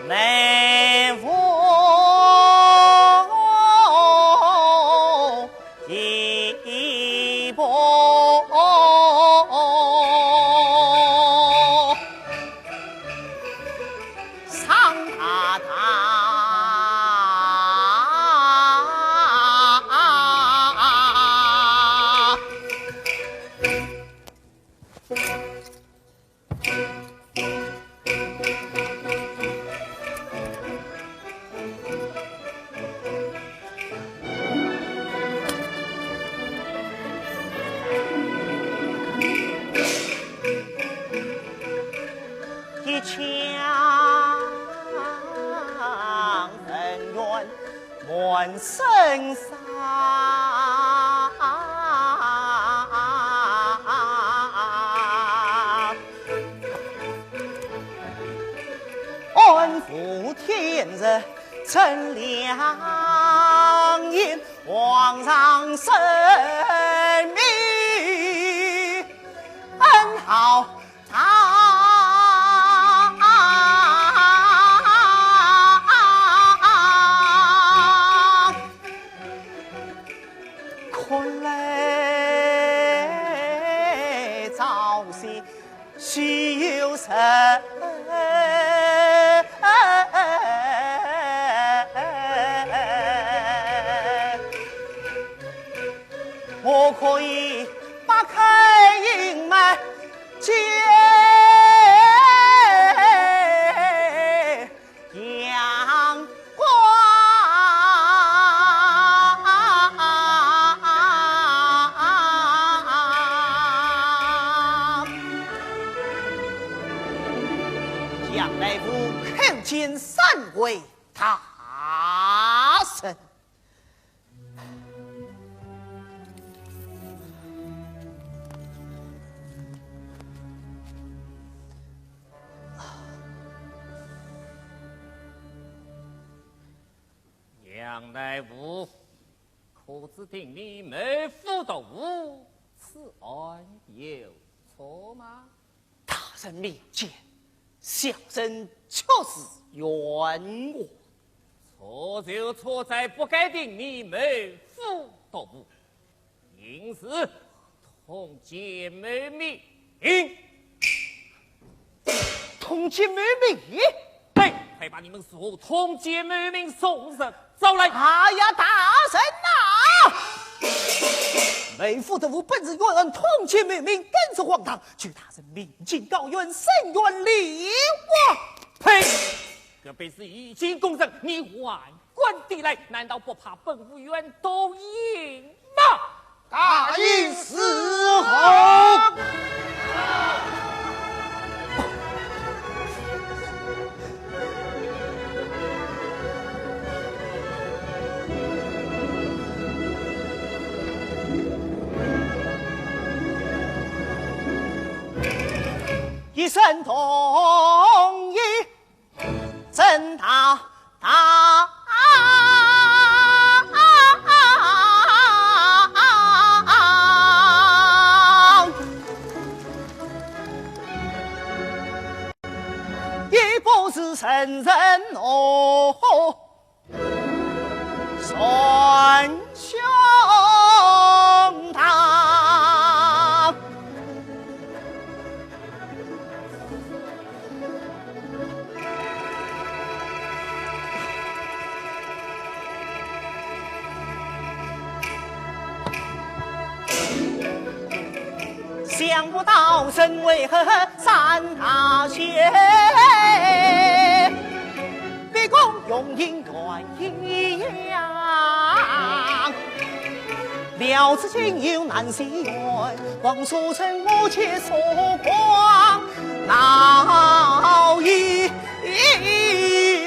乃武一步。满身伤，安抚天日真良言，皇上圣明，恩好看来朝夕须有神，我可以扒开营门见阳光。杨大夫口见三位大神，杨大夫，可知听你没妇的无此案有错吗？大人面见，小人确实冤枉。错就错在不该定你没妇的无，因此同结妹妹。同结妹妹，对，快把你们所同结妹妹送上招来。哎呀，大人呐！妹夫的我本是冤案，同结妹妹更是荒唐，求大人明镜高原，伸冤理我。呸！这辈子已经公正，你万贯地来，难道不怕本无冤都赢吗？大义伺候。一声同是神人哦，顺兄堂。想不到身为何三大仙，毕恭用银愿一样。了此情有难西缘，望书成无且所光。闹一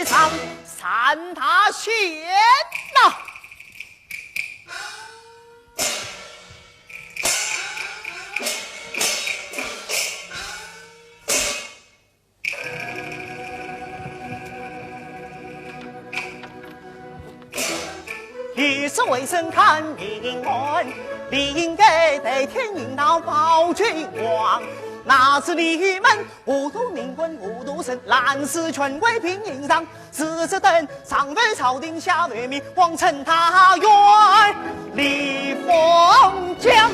场三大仙呐！以是为生看命运，理应该得天引导保君王。哪知你们无度明君无度神，滥施权贵平营上，自此等上对朝廷下对民，王臣他愿立封疆。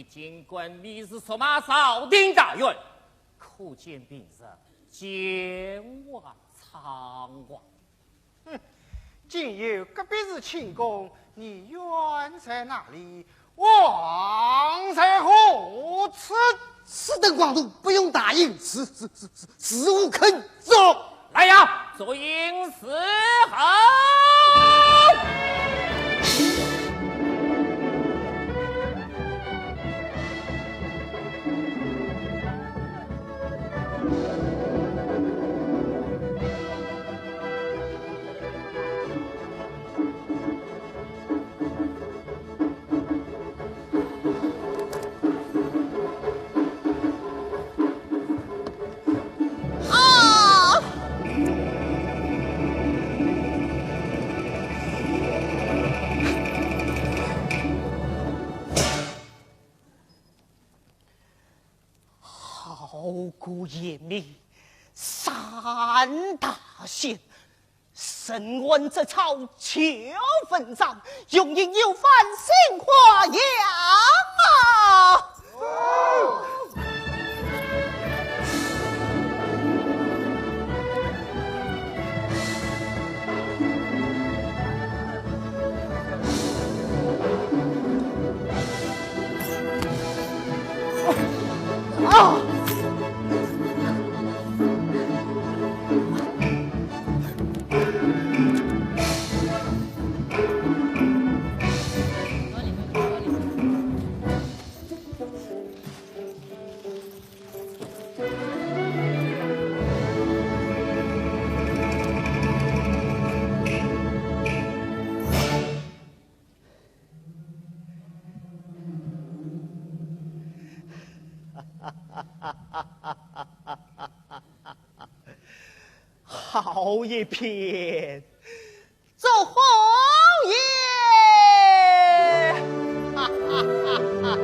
尽管你是索马少丁大员，可见平日奸猾猖狂。今有隔壁是庆功，你远在哪里？王在何处？此等广度不用答应，死无肯走。来呀，做营伺候。好古严厉，三大仙，神闻这朝求分章，用应有反省花样啊！啊！好一片，这红叶，哈哈哈哈哈！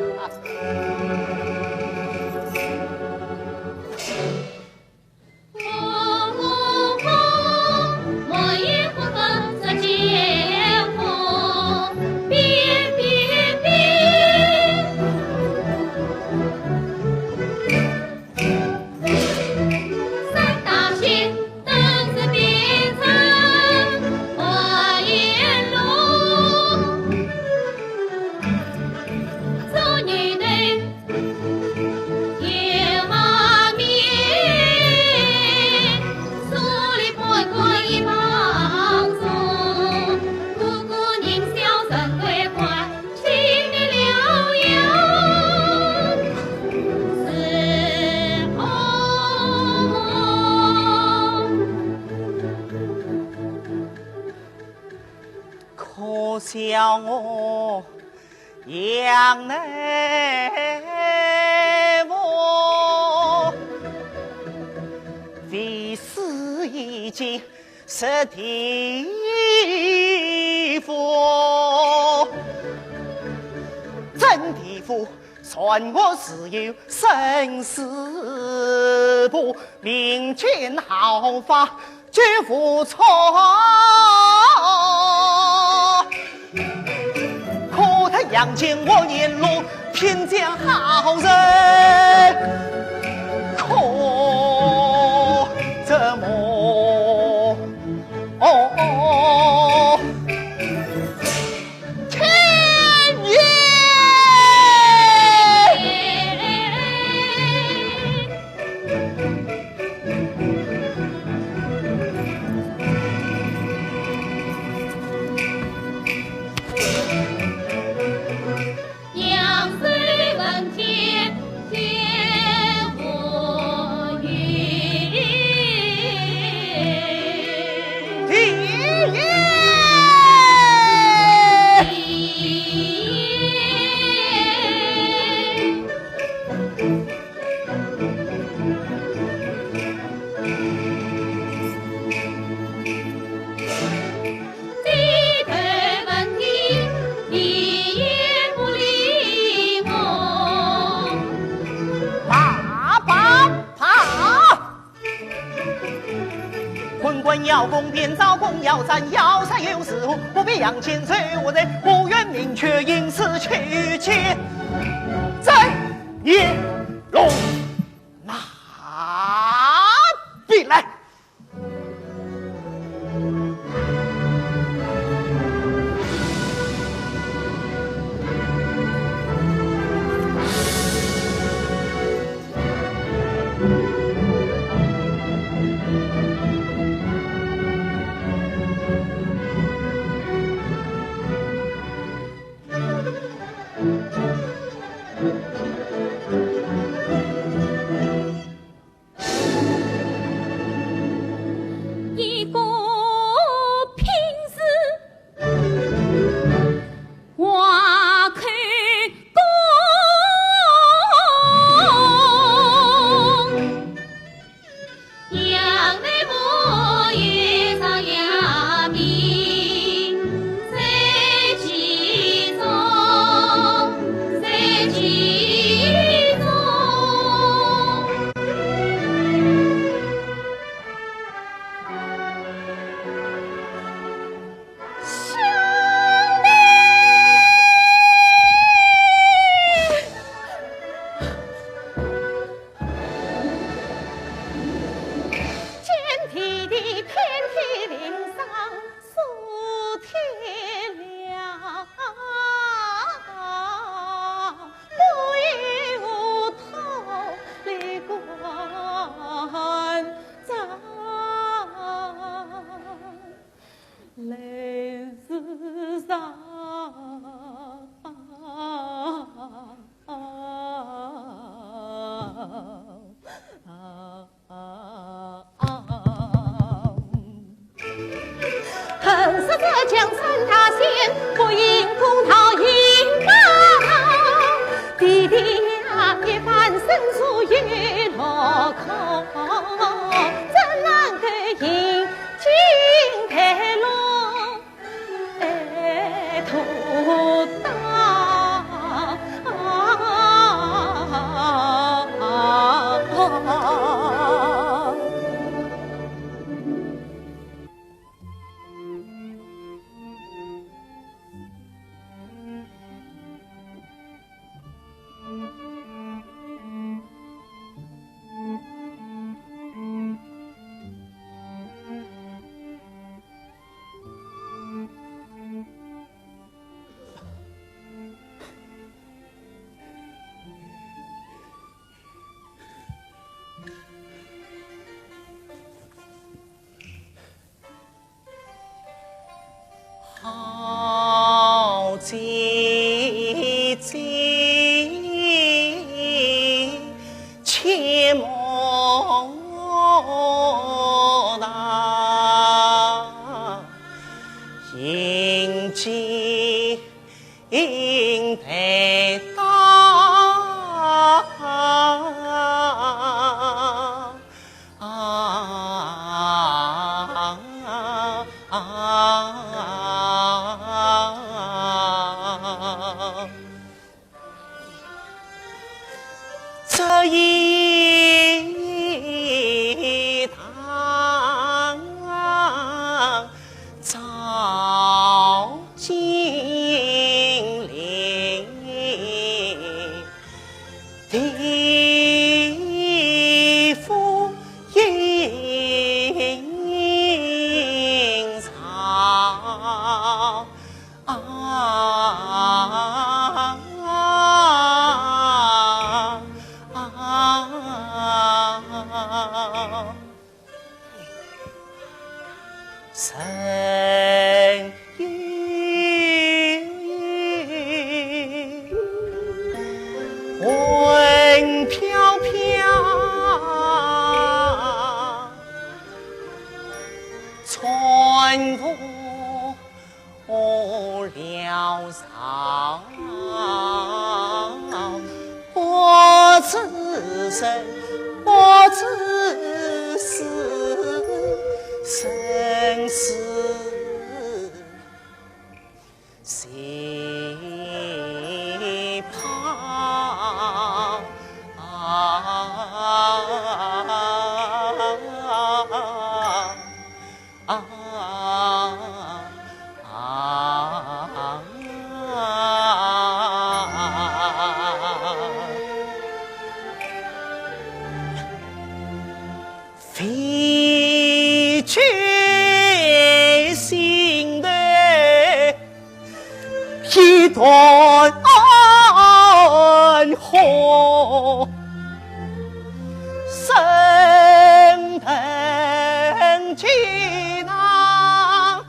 可笑我杨内见是地府，真地府算我是有生死簿，民间毫发绝无错。可他杨戬我年路偏将好人，可怎么天爷？阳水问天，天无语。天爷！地头问天，地也不理我。爸爸怕！滚滚要攻，便遭攻要战，要杀有时候，不必杨戬随我在，不愿明确因此去见真叶龙，哪必来？一个平时挖开工，杨内母也上衙门，在其中，在其中。天地地，遍体鳞伤，数天了，不亦无头来观瞻，来世上。恨死这江山大仙，不应公讨赢吧？弟弟呀，一番申诉一落空，怎能够赢进台龙？土大。这一堂照金陵，地府阴曹神韵魂飘飘，穿过了骚，我自生，我自死，生死谁怕？飞去心的一段河，升腾起那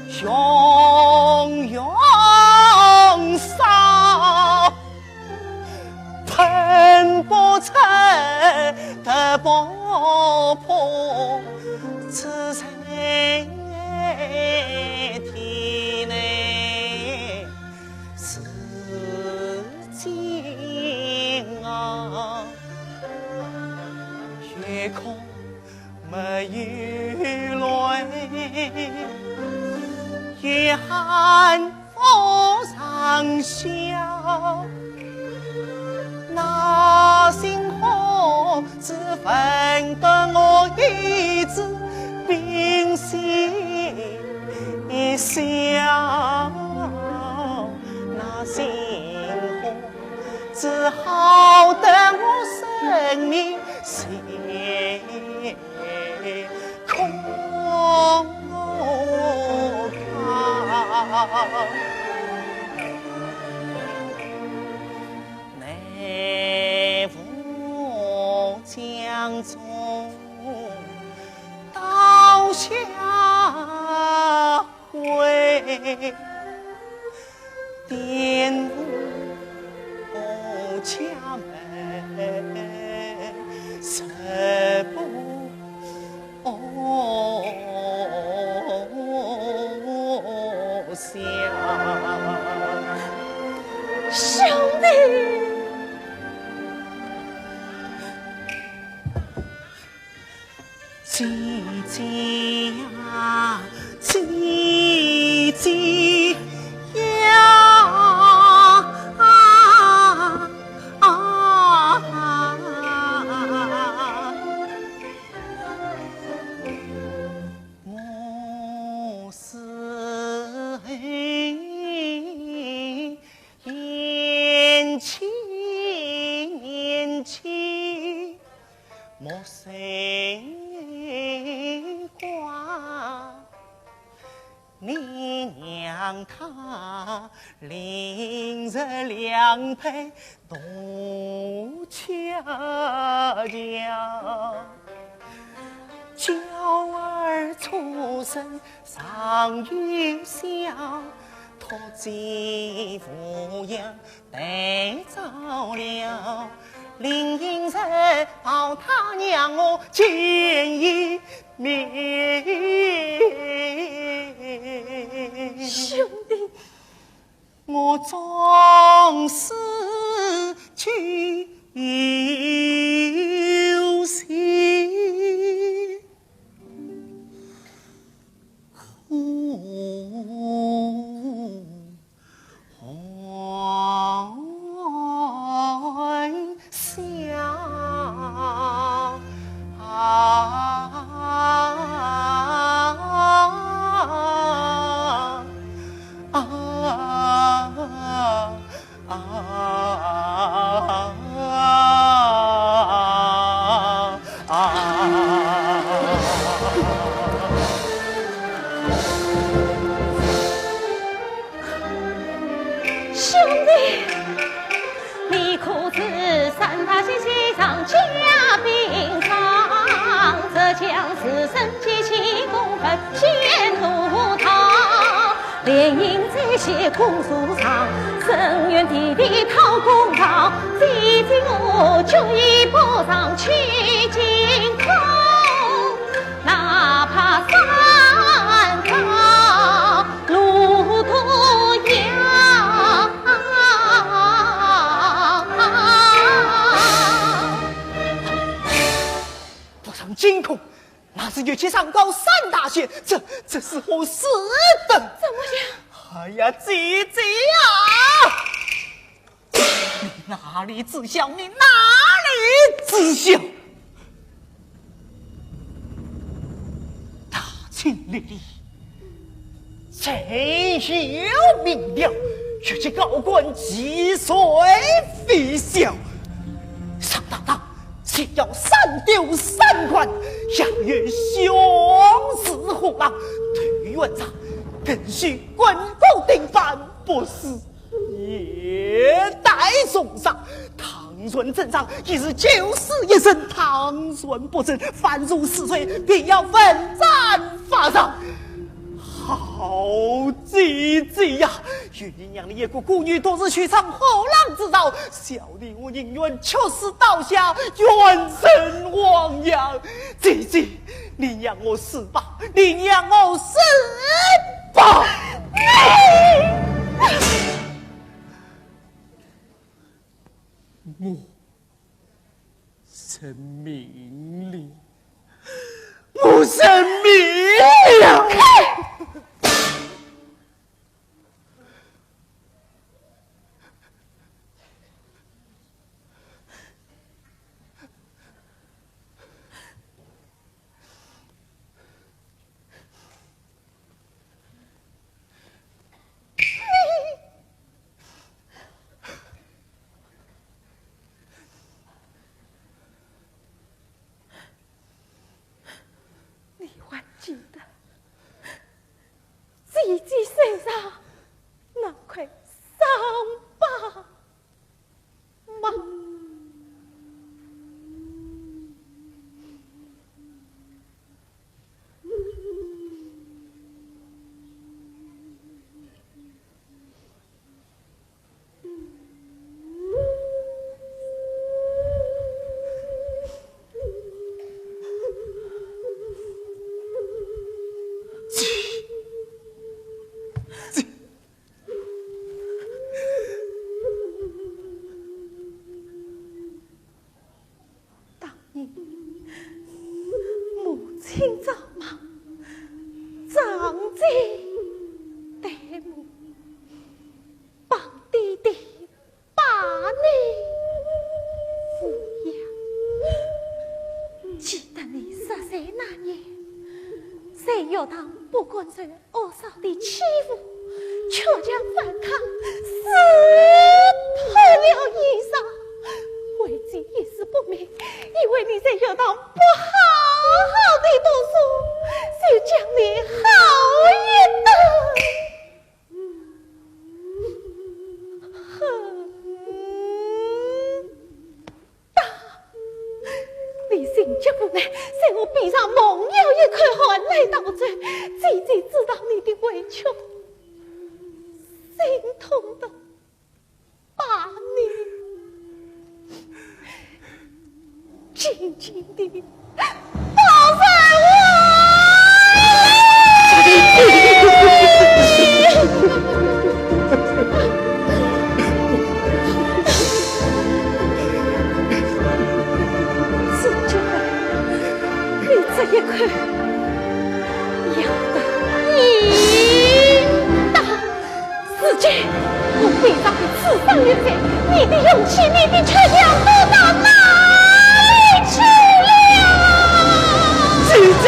汹涌烧，喷不成的爆破，此生体内是金啊，夜空没有泪，夜寒风上笑，那星河只分得我一只冰心笑，那星河只好得我生命谁空靠。内府江中刀下回，颠覆家门十不下。兄弟，姐姐呀，姐姐呀，我是年轻年轻，莫谁挂？你娘她临日两配渡恰家，娇儿出生上有小，托寄抚养得着了。林荫人抱他娘我见一面，兄弟，我总失去有心，欢喜。家兵场，这将士身结起公分显怒涛，连营在斜空树上，深远地地讨公道，几经我就一步上去惊空，哪怕山高路途遥。不成惊恐，那是岳飞上高三大险，这是何事等？怎么样？哎呀，姐姐呀，你哪里知晓？你哪里知晓？大清律例，谁有明了？却去高官击碎非小，上当当，先要三丢三关，下越凶死虎狼，退于文章，更需滚骨定犯，不是也待送上。唐顺镇上一日94一生，唐顺不成，犯入死罪，必要奋战发上。好姐姐呀！与你娘的野国孤女多日去尝后浪之道，小弟我宁愿求死刀下，冤身汪洋。姐姐，你让我死吧！你让我死吧！我生命里，我生命了。姐姐身上那块伤疤吗？恶少的欺负，却将反抗撕破了衣裳，为己一时不明，以为你在学堂不好好的读书，就将你好一等。你心急不来，在我臂上猛咬一块汗泪倒醉，姐姐知道你的委屈，心痛的把你紧紧地抱在这一块要得应当，四姐，我背上的刺伤一在，你的勇气，你的倔强都到哪里去了？姐姐。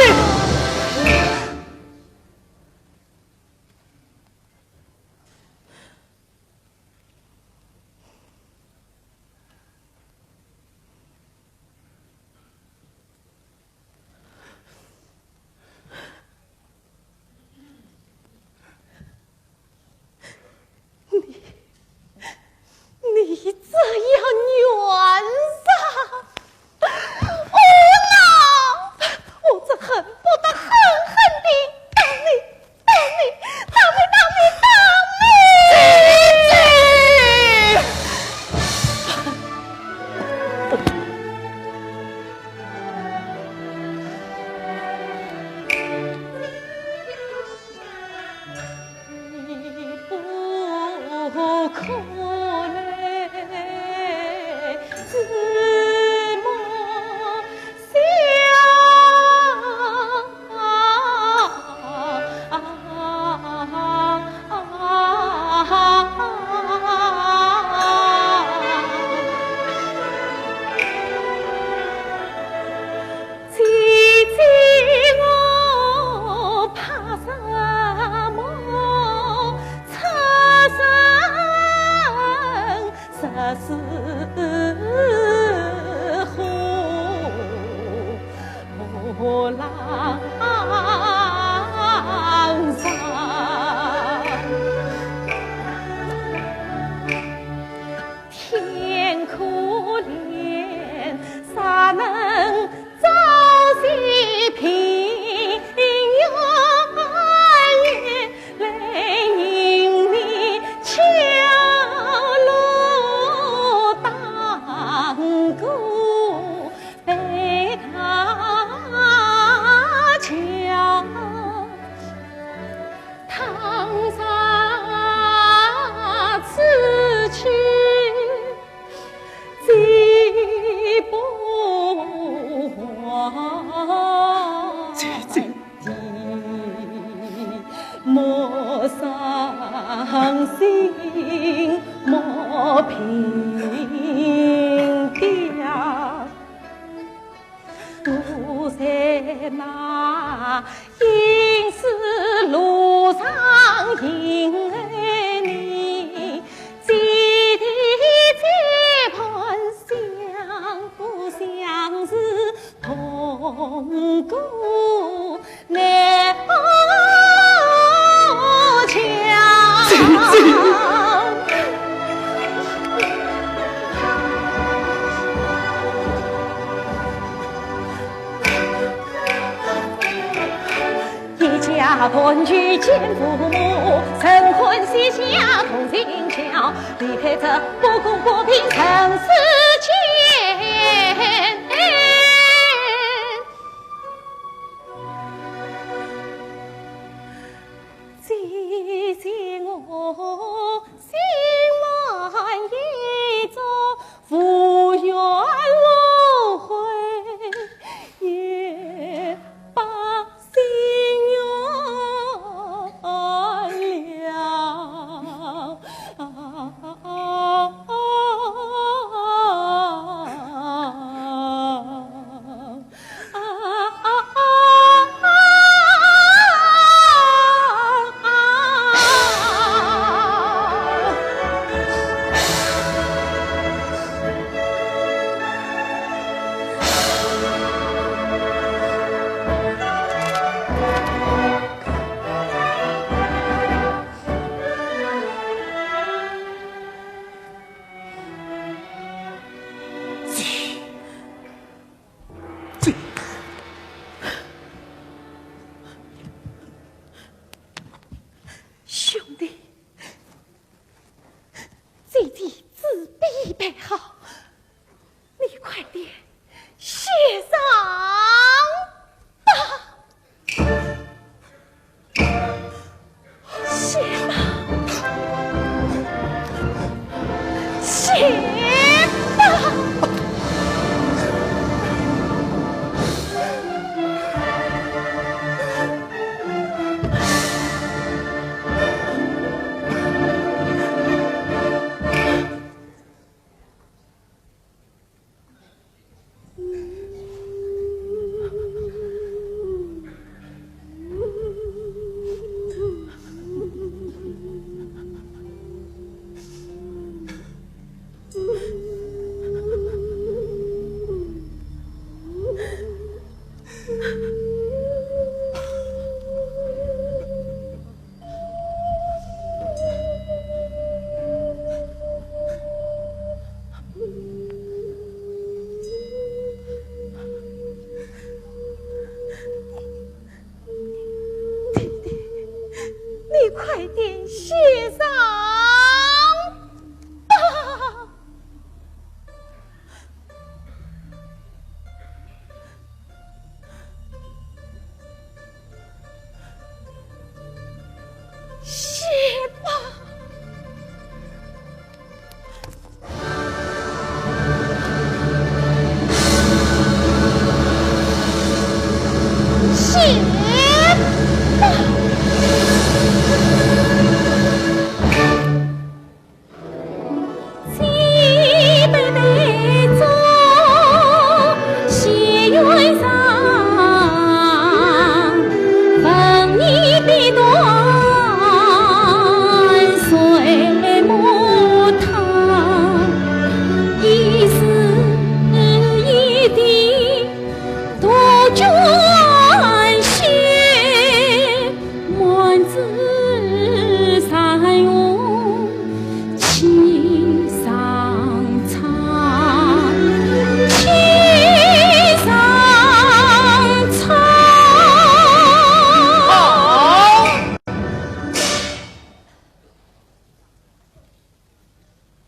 你这样平调，我在那应是路上迎你，几地结伴相扶相视同过来桥。一家团聚见父母，晨昏西下同心桥，离开这不公不平尘世间。姐姐我心满意足，福缘无悔也把心圆了。兄弟，这地纸笔备好，你快点写上吧，写吧，写吧。你快点写上吧。写吧。写吧。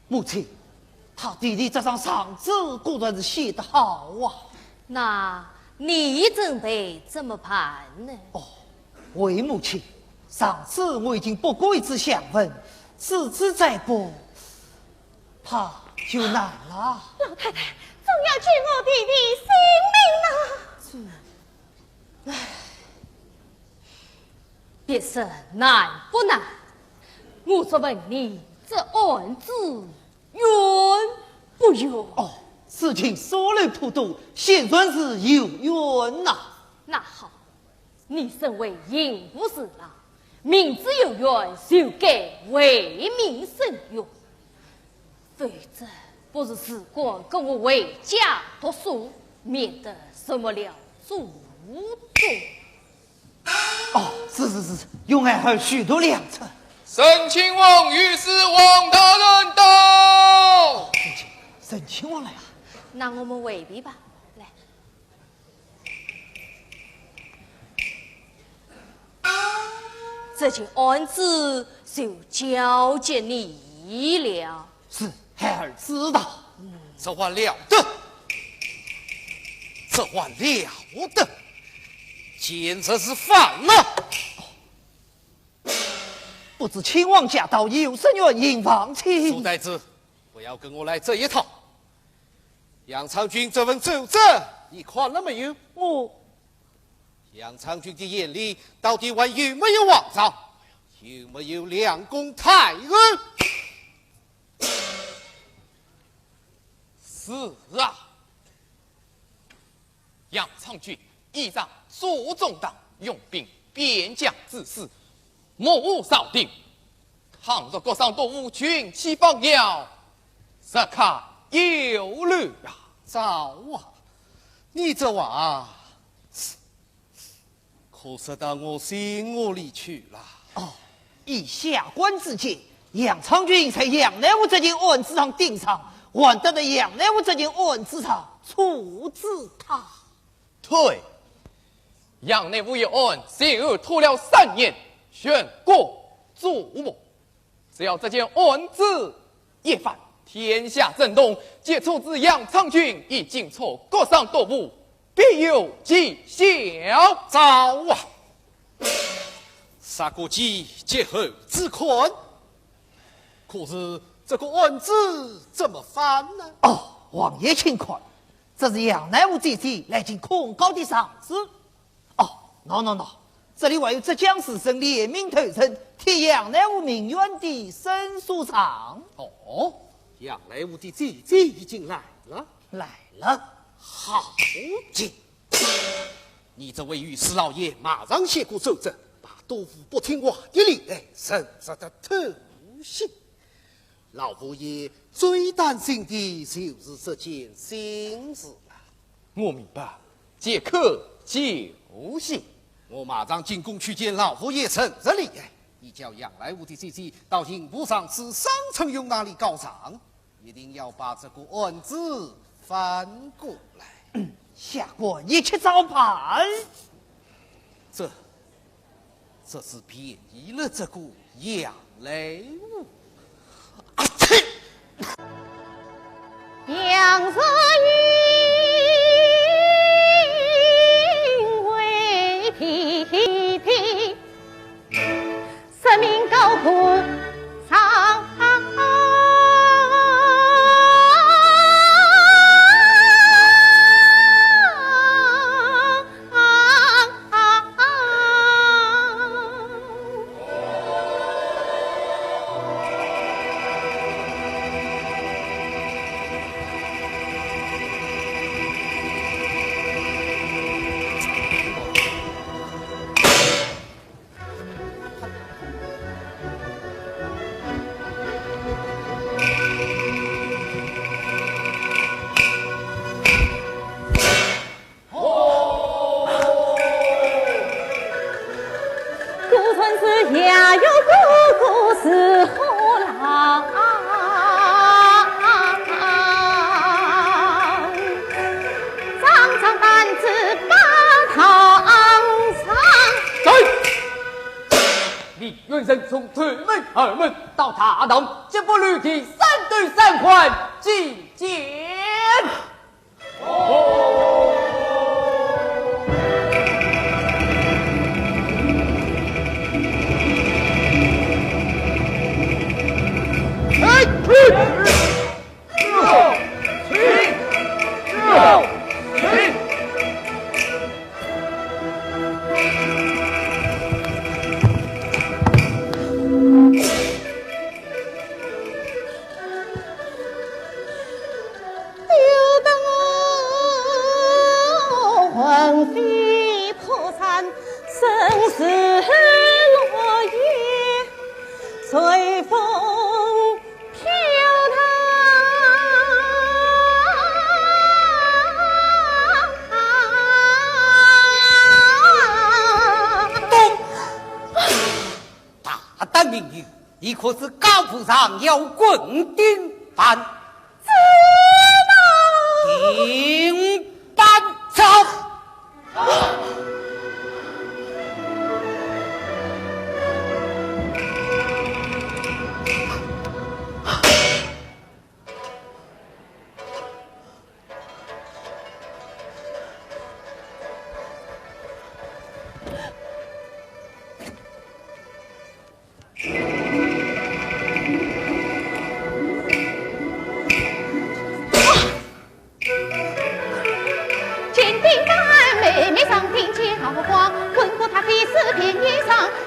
母亲，他弟弟这张上字果然是写得好啊。那你准备怎么办呢？哦，为母亲，上次我已经不过一次相问，此次再不，怕就难了。老太太，总要救我弟弟性命啊！别说难不难，我说问你，这案子冤不冤？哦，事情说来普渡，现算是有冤呐。那好，你身为营部侍郎，明知有冤，就该为民伸冤，否则不是时光跟我回家读书，免得什么了祖宗。哦，是，永安还有许多良策。沈亲王御史王大人到。沈亲王来啊！那我们回避吧。来，这件案子就交给你了。是孩儿知道。这话了得，这话了得，简直是反了！不知亲王驾到，有甚原因放弃？苏太子，不要跟我来这一套。杨长军这份奏折，你看了没有？杨长军的眼里到底还有没有王上？有没有两宫太后？是啊，杨长军依仗左中党，用兵边疆之事，目无扫定。倘若国上都无军旗榜耀，实可忧虑啊！早啊，你这话可说到我心窝里去了。哦，以下官之见，杨长军在杨乃武这件案子上盯上，还得在杨乃武这件案子上处置他。对，杨内务一案先拖了3年，宣国祖母。只要这件案子一犯，天下震动，皆处置杨长军以进错国上多部，必有绩效。早啊！杀过鸡，节后自困。可是这个案子怎么翻呢？哦，王爷请看，这是杨乃武姐姐来进控告的上司。哦 ，no， 这里还有浙江师生联名投诚替杨乃武鸣冤的申诉状。哦，杨乃武的姐姐已经来了，好极！你这位御史老爷马上写过奏折，把督府不听话的理来深入的透析。老佛爷最担心的就是这件心事了。我明白，即刻就行。我马上进宫去见老佛爷陈着理，你叫杨乃武的姐姐到刑部上司商承雍那里告状，一定要把这个案子翻过来。下官一切照办。这是便宜了这个杨乃武。杨子云为天，生命高攀上。呀哟，哥哥是何郎？张张担子把堂上。李元生从屯门二门到大堂，这不履替3对3款觐见。可是高府上有棍钉板，钉板草。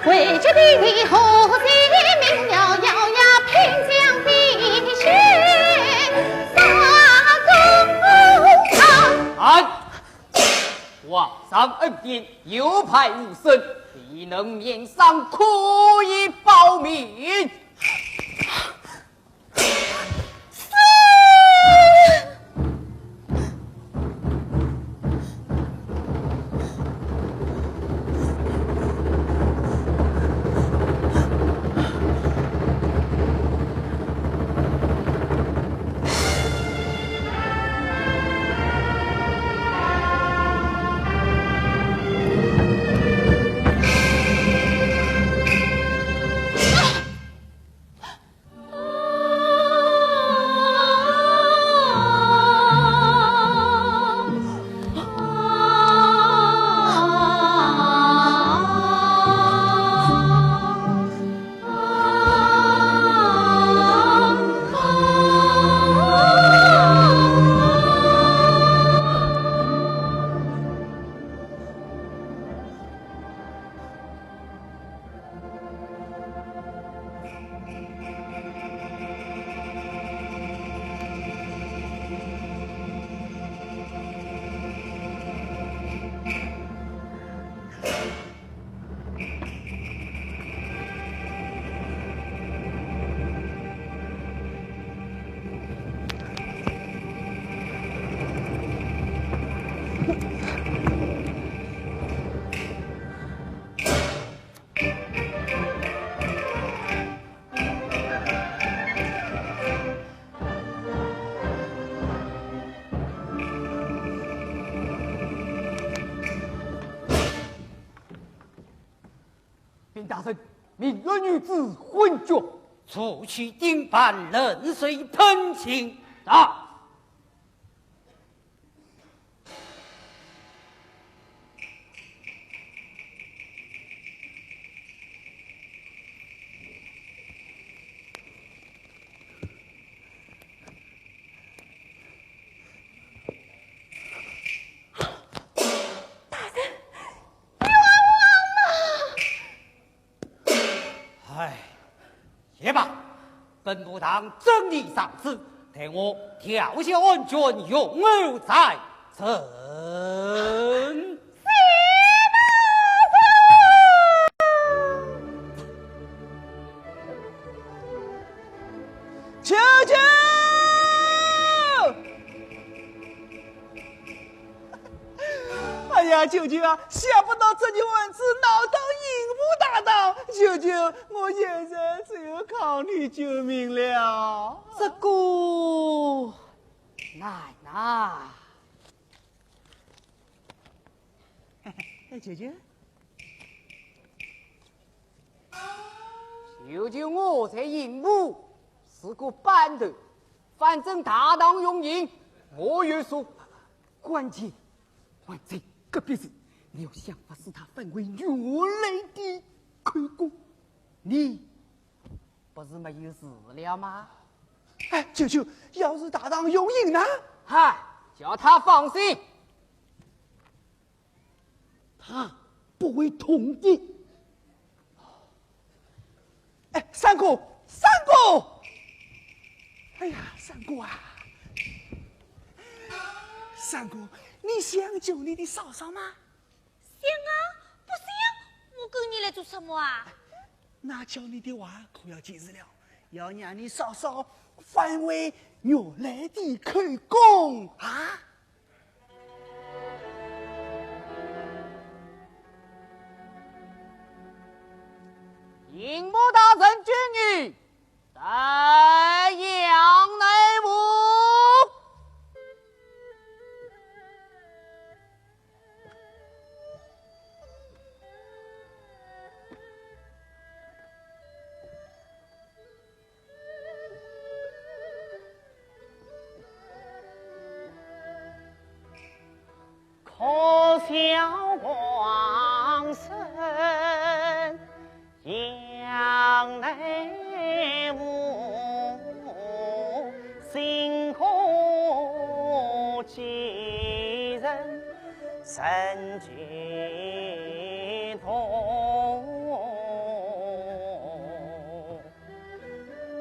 为这地理何其明了，咬牙拼将必须杀公堂。安，皇上恩典，有派无声，必能免伤，可以保命。禀大人，明月女子昏厥，除去钉板，冷水喷清。啊！也罢，本部堂整理上司，待我调校安全，用而再成。求求！哎呀，舅舅啊，想不到这件文字闹到荧幕大道，舅舅，我现在只有靠你救命了。这个难啊！哎，舅舅，舅舅，我在荧幕是个板头，反正大当用赢，我也说关键在隔壁人，你要想法使他分为原来的口供。你不是没有事了吗？哎，舅舅，要是大当用赢呢？嗨，叫他放心，他不会同意。哎，三姑，三姑！哎呀，三姑啊，三姑，你想救你的嫂嫂吗？想啊，不想，我跟你来做什么啊？那叫你的话可要记住了，要让你嫂嫂返回原来的口供啊！营部大人军语，破晓光生杨内务，辛苦几人身俱痛，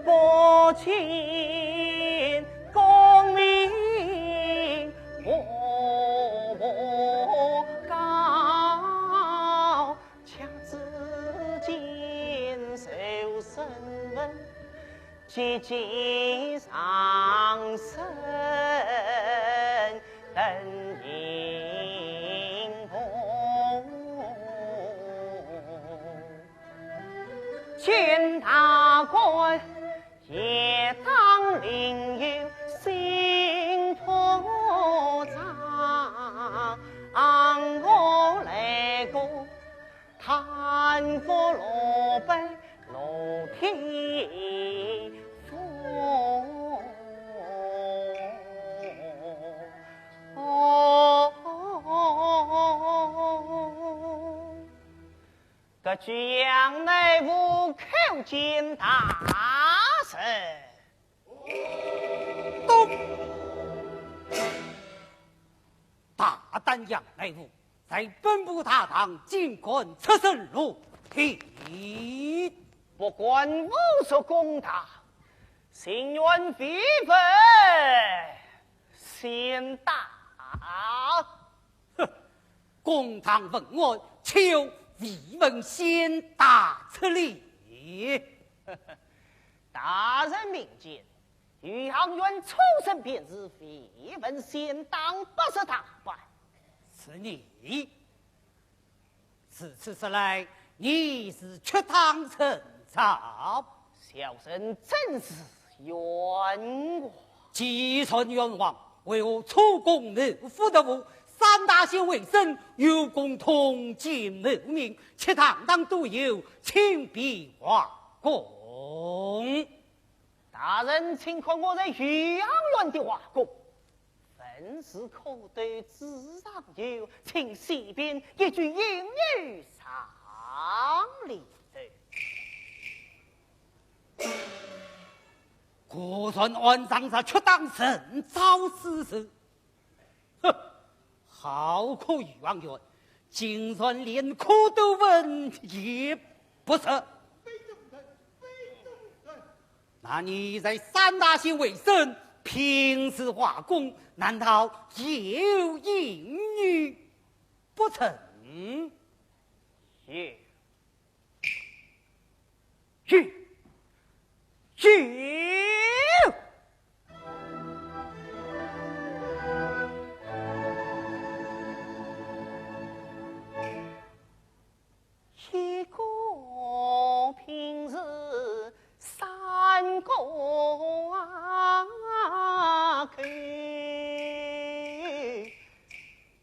不亲功名不高，恰自今受身份，积极上升等迎红，见大官也当领有心托长，我来过贪佛罗背罗天风。个江内无口见大神。大胆杨内务在本部大堂尽管出身如题，不管武术攻打，心愿非分先打。公堂问案，求vị问先打出力。大人明鉴，余杭元出身便是非问先当，不是他办。是你，此次时来，你是缺堂陈操，小生真是冤枉。既然冤枉，为我出宫内府的务，三大县为生，有共同进谋名，其堂堂都有，请必画功。大人，请看我在余杭元的画工。本是口对自上有，请西边一句英语上礼的。果然岸上是缺当神招之事，哼，好可余杭元，竟然连苦都问也不识。那你在三大县为生，平时画工，难道有英语不成？有。一个平日三个口，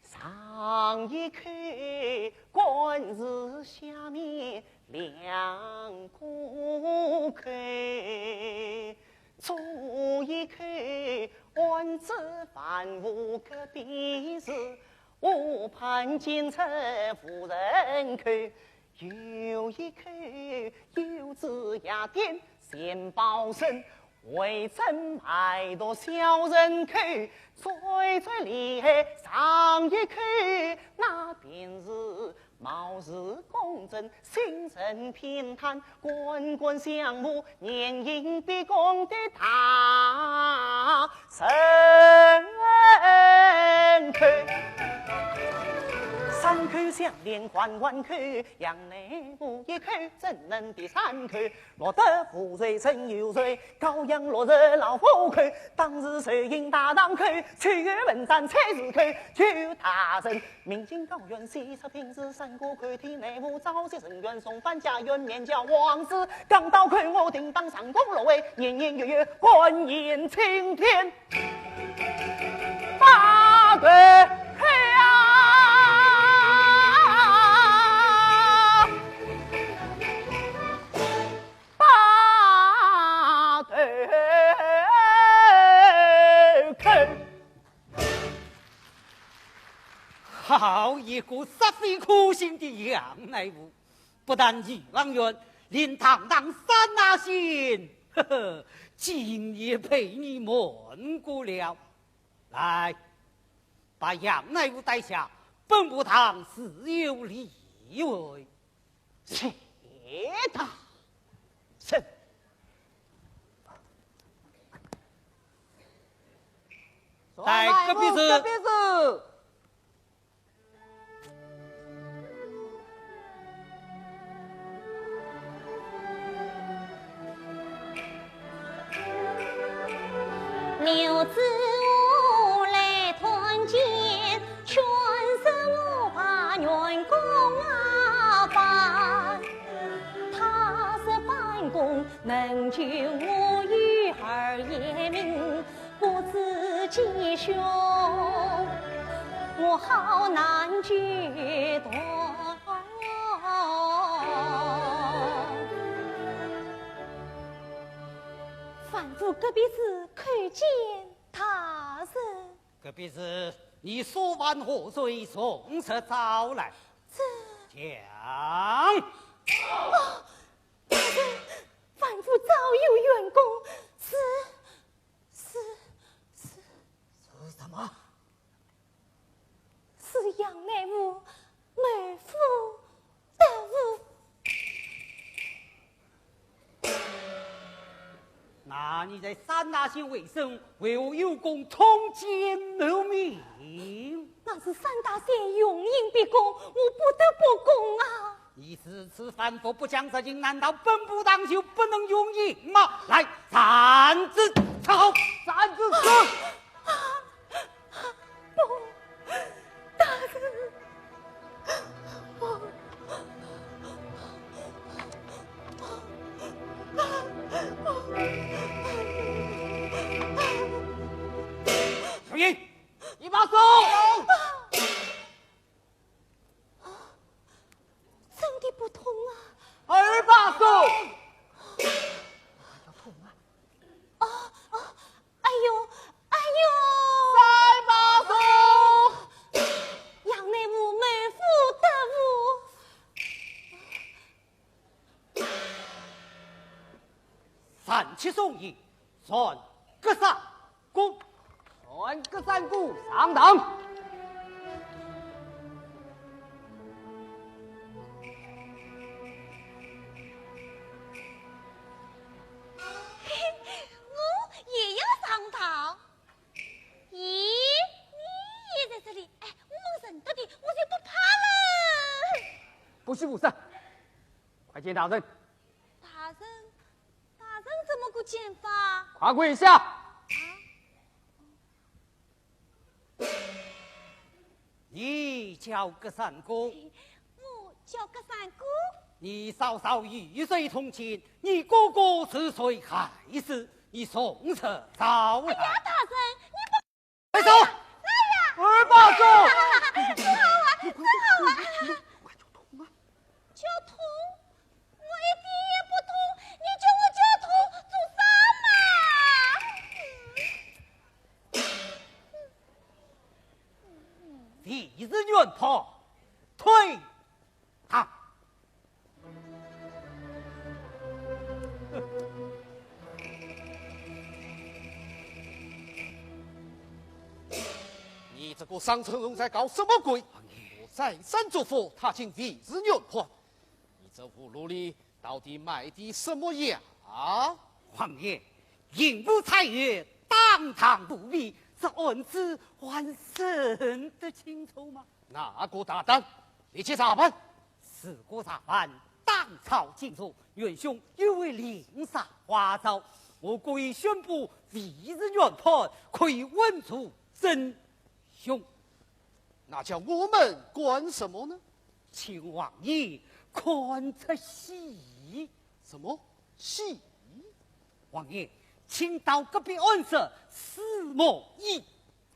上一口官是下面两个口，左一口官子凡无个必是，我盼见成夫人口，有一口有子雅典先报身，为真卖到小人口，最厉害上一口，那便是貌似公正，心神偏袒，官官相护，年营比公的大神口。三口相连环环口，杨内务一口，怎能第三口？落得富水成有水，羔羊落日老虎口。当日水印大当口，七月文山才是口。求大神，明镜高原西侧平时三国口，体内务朝夕神元送返家园，面教王子刚到口，我定当上宫落位，年年月月官言青天。八对黑啊！好一个煞费苦心的杨乃武，不但玉郎园，连堂堂三拿县，呵呵，今夜陪你闷过了。来，把杨乃武带下，本部堂自有礼位。谢大圣。带隔壁子，隔壁子。牛子我来团结，全是我把员工啊办。他是办公能救我与儿爷命，不知吉凶，我好难决断。反复隔壁子看见他人，隔壁子，你说完河水送车招来，讲。大人，反复早有员工，是什么？是杨乃武妹夫得误。那你在三大县为生，为我有功通奸谋名？那是三大县用银逼供，我不得不供啊！你此次反复不讲这经，难道本部堂就不能用银吗？来，站子好，站子走。不，大人，小英，一把手。真的不痛啊！二把手。要痛啊！哎呦，三把手。杨乃武妹夫得误。三七送一，算各三公，传各三股上堂。我也要上堂。咦，你也在这里？哎，我们认得的，我就不怕了。不虚无声，快见大人。大人怎么个见法？快跪下。你叫个三姑，我叫个三姑。你嫂嫂与谁同寝？你哥哥是谁害死？你送车招来。哎呀，大人，你不快走！来呀！二把手。真好啊，真好啊！快就痛啊！交通，我一点也不痛，你叫我交通做啥嘛？第一元炮，退他。你这个上层人在搞什么鬼？我再三嘱咐他请第日元判。你这葫芦里到底卖的什么药啊？王爷，银部彩月当堂不比，是恩子还神的清楚吗？哪个大胆？你去查办。四国查办，当朝进入，元凶又为令杀花招，我故意宣布第日元判，可以稳住真凶。那叫我们管什么呢？请王爷看这戏。什么戏？王爷，请到隔壁安舍拭目以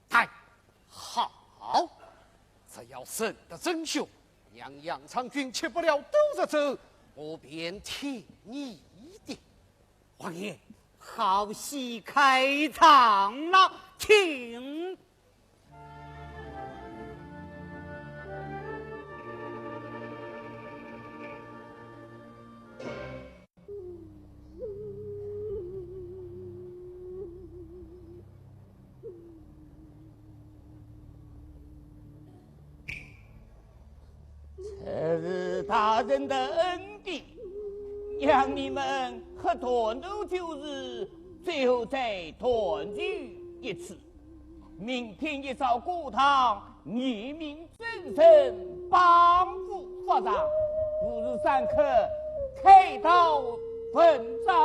待。好，只要审得真凶，让杨长军吃不了兜着走，我便听你的。王爷，好戏开场了，请。这是大人的恩典，让你们和团斗旧日，最后再团聚一次。明天一早过堂，念名正神，帮助发展。吾日三刻，开刀奋战。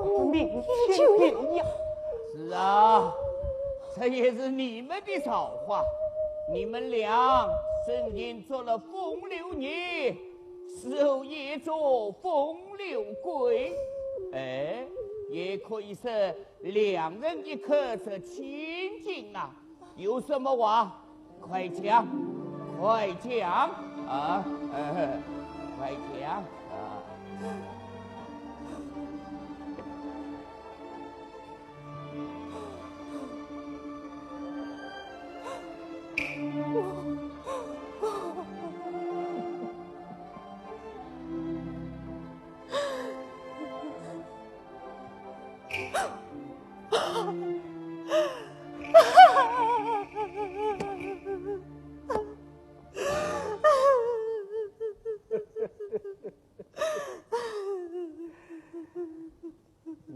我们明天就要。是啊，这也是你们的造化。你们俩生前做了风流孽，死后也做风流鬼，也可以说两人一颗这千金啊！有什么话，快讲，快讲啊！快讲啊！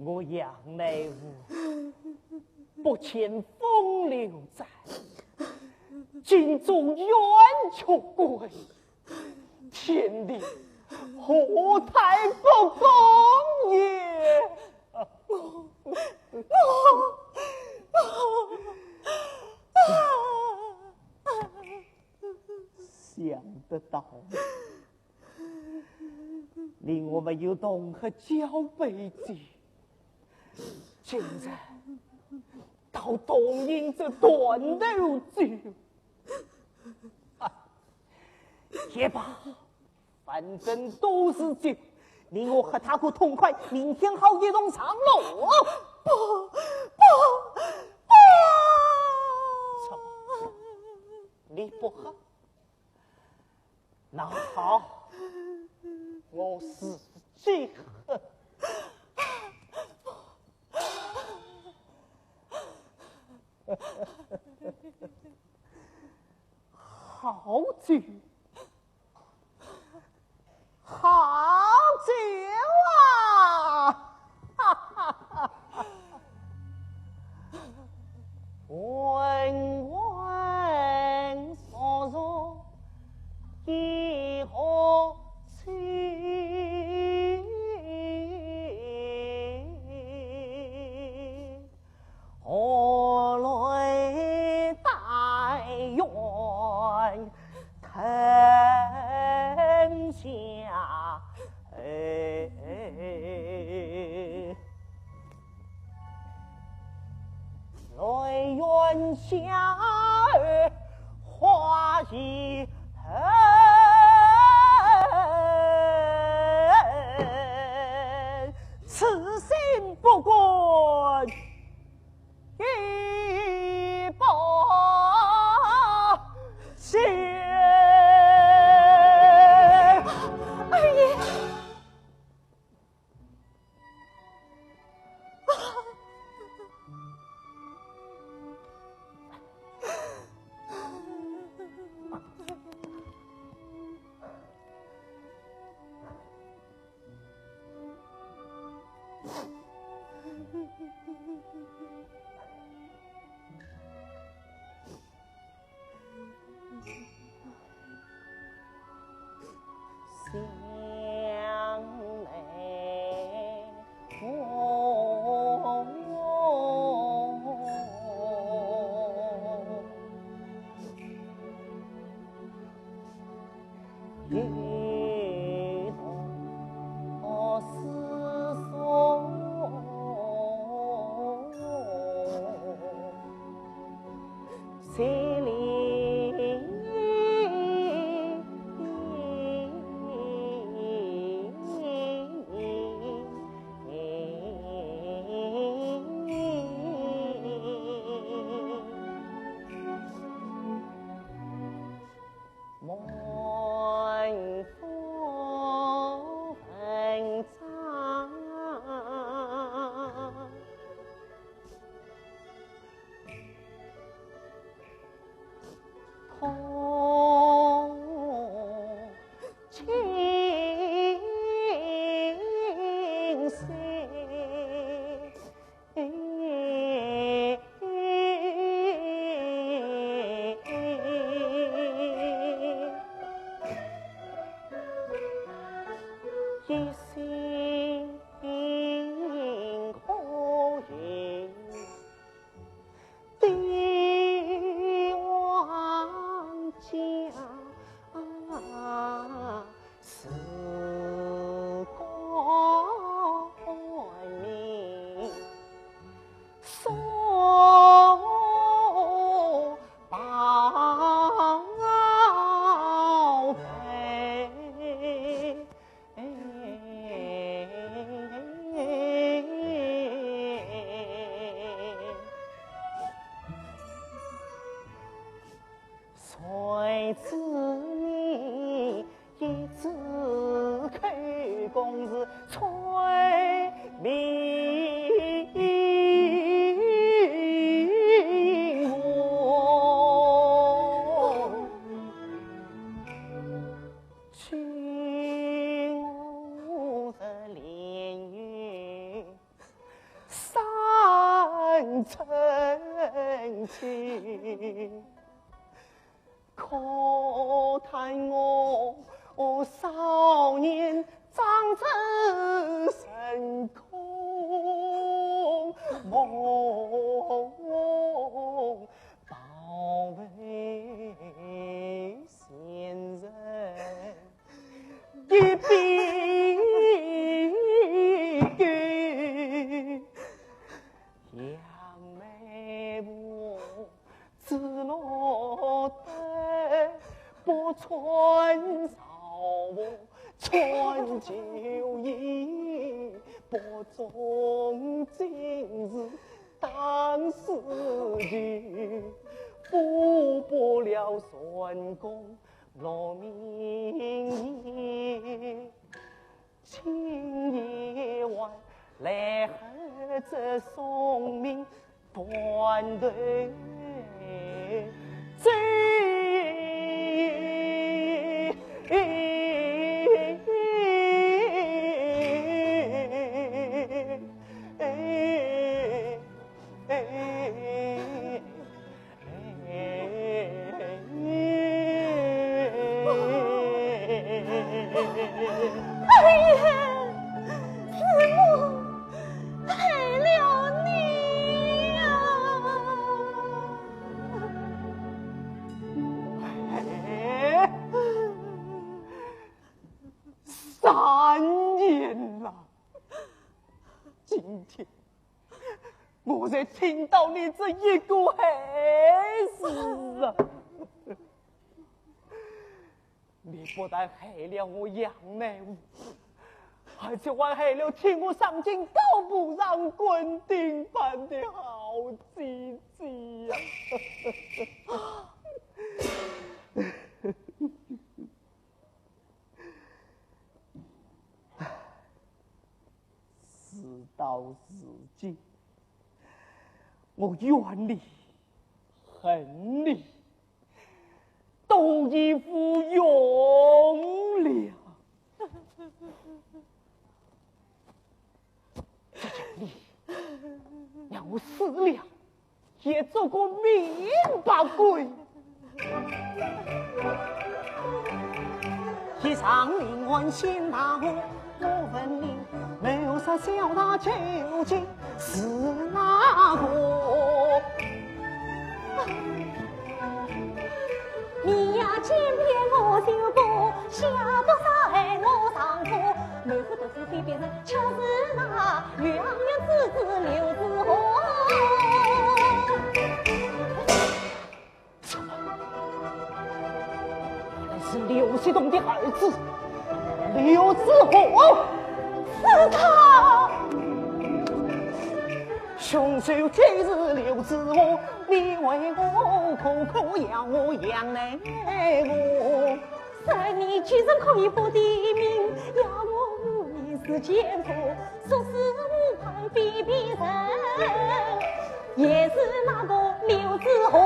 我杨内务不欠风流债，今终冤屈归，天理何太不公也！想得到，令我们有同和交杯子。现在到东营这断头酒，也罢，反正都是酒，令我和他可痛快，明天好一同上路。不，你不喝，那好，我自己喝。好酒，好酒啊！哈哈哈哈！问问所说以何去？何来大冤天下？来冤下儿花一此心不管一把血。二爷，相泪一同思索，心里。真情。可叹我少年长子神空，梦保卫先人一笔给杨梅我自落得不春草春秋意，不中今日当时局，补不了孙公落名义。今夜晚来和这宋明团队醉。3年了，今天我才听到你这一个孩子啊！你不但害了我杨梅屋，而且还害了请我上京高不让滚顶般的好姐姐呀！事到如今，我怨你、恨你，都已不用了。这叫你让我死了，也做个明白鬼。一场灵魂先打我问你。刘三小他究竟是哪个？你呀见面我就不下多少爱我丈夫，每个都是非别人，恰是那鸳鸯之子刘子豪。什么？原来是刘希东的儿子刘子豪。是他，凶手就是刘子豪，你为我苦苦要我养来我，3年居然可以不提名，要我5年时间破，说是无牌比别人，也是那个刘子豪。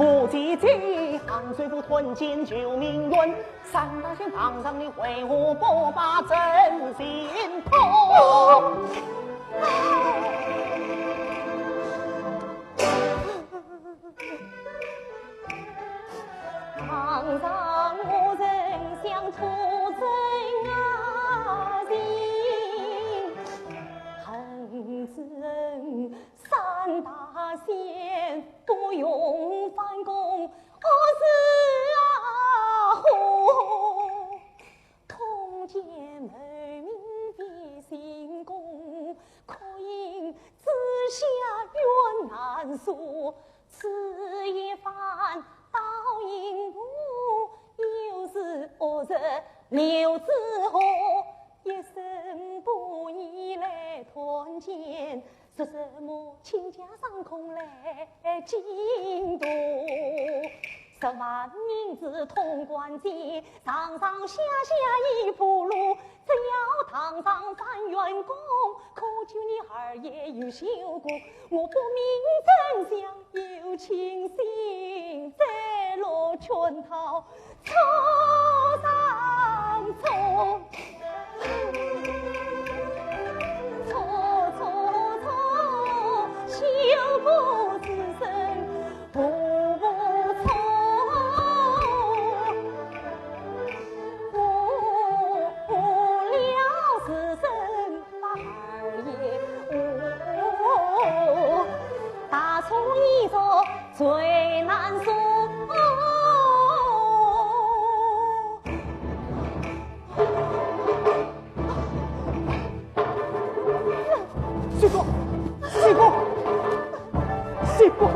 我姐姐杭水府屯建救命院，3大县堂上你为我不把真心痛。堂上我仍想出真啊情，恨之3大县不用反攻，我是空见门民的行宫，可因知下冤难诉，此一番倒引我又是恶人刘子豪，一生不义来团结，说什么倾家荡空来京都，10万银子通关节，上上下下一铺路，只要堂上翻员工，可求你儿也有修过。我不明真相，有情心，再落圈套，错上错。一座最难诉。师公，师公，师公。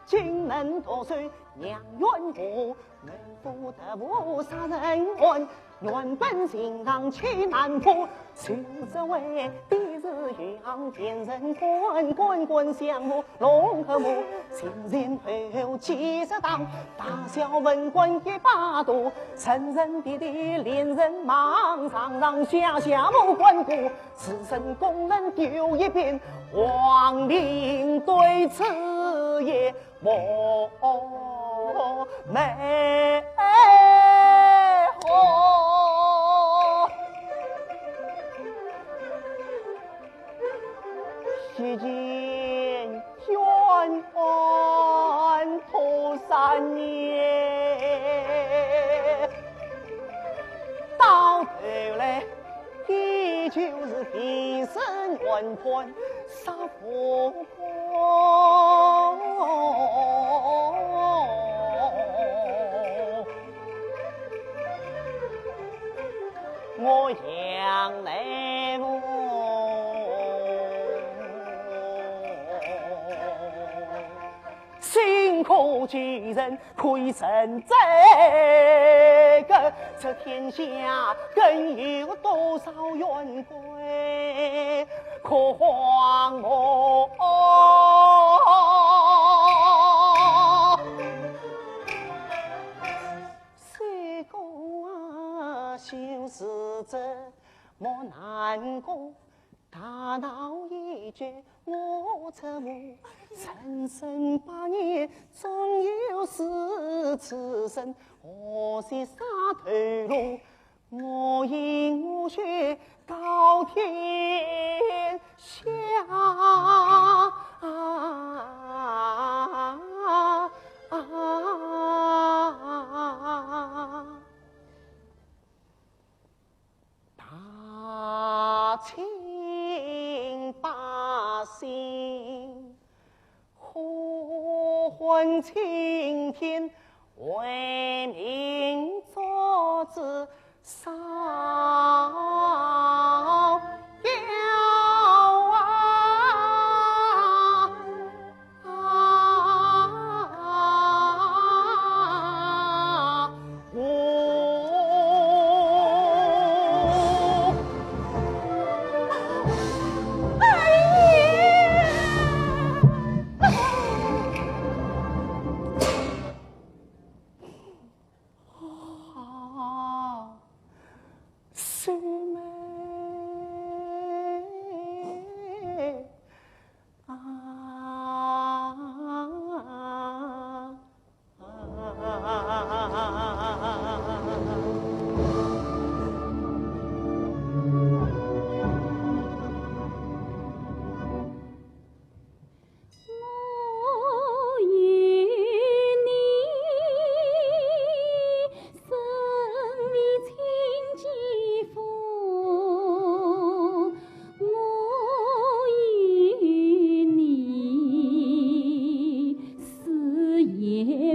竟能夺水娘冤妇，能不得不杀人案，原本心肠气难破，须这为敌日阳天人滚滚滚相目，龙和木情人后气势当，大小文官也把度，成人弟弟连人忙，上上下下无关顾，此生功能丢一边，亡灵对此也莫美好。西京冤案头3年，到头来依旧是天生云盘杀火光，我杨乃武辛苦巨人亏成这个，这天下更有多少冤鬼可还我？三公啊，就是这莫难过。大闹一局我侧目，陈生8年总有死此生，何惜杀头颅？我饮我血告天下。大清百姓呼唤青天，为民作主烧窑师妹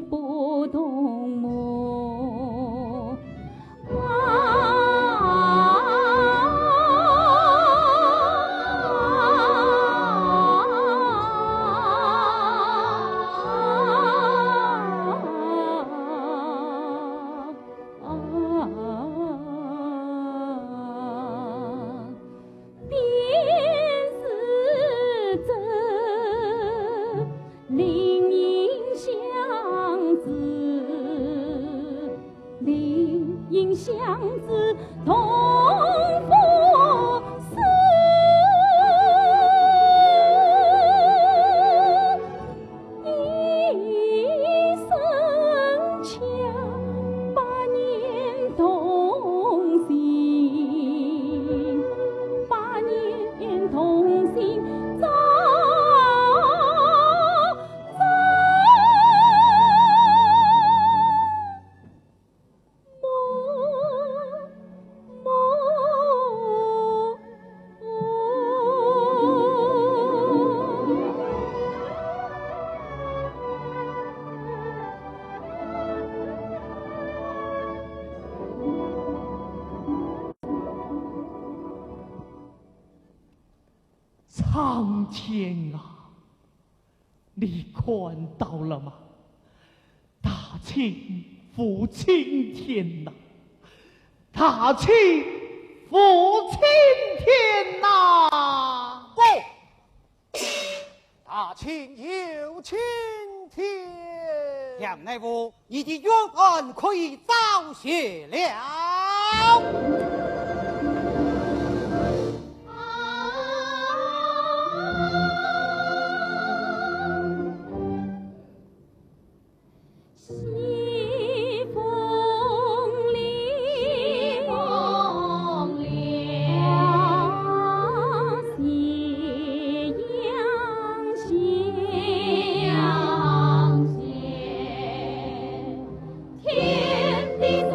不动魔，便是这灵隐相子，灵隐相子同佛寺，一生强8年同心，8年同心早。苍天啊，你看到了吗？大清复青天呐、大清复青天呐、不，大清有青天。杨内务，你的冤案可以昭雪了。西风铃，斜阳斜，天地所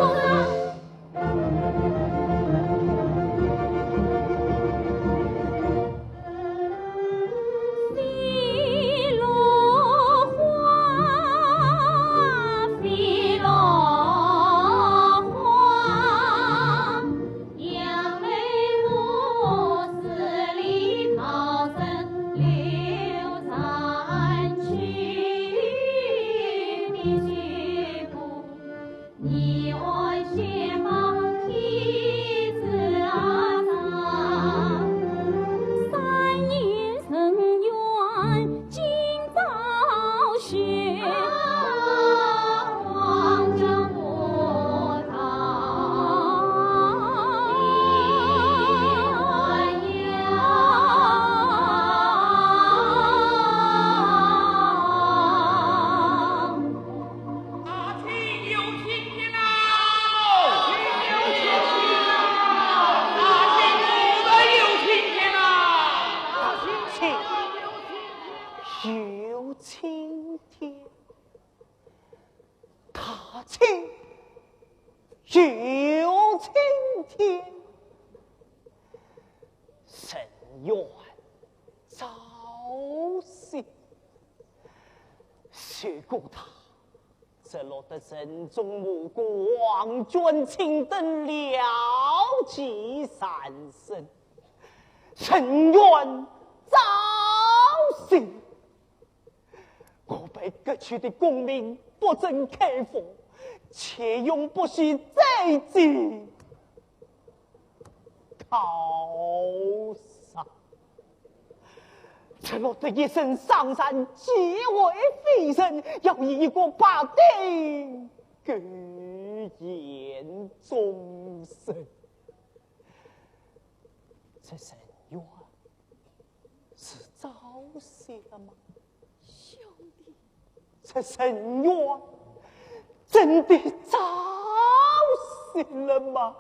青天，他青又青天，深远朝夕，学过他。这落得人中目光，君卿等了其三生，深远朝夕。我被革去的功名不曾开封，且永不许再进考上。这落得一身上山，皆为非人，要以一个把定给言终身。这神冤是早泄吗？兄弟，这神冤真的早泄了吗？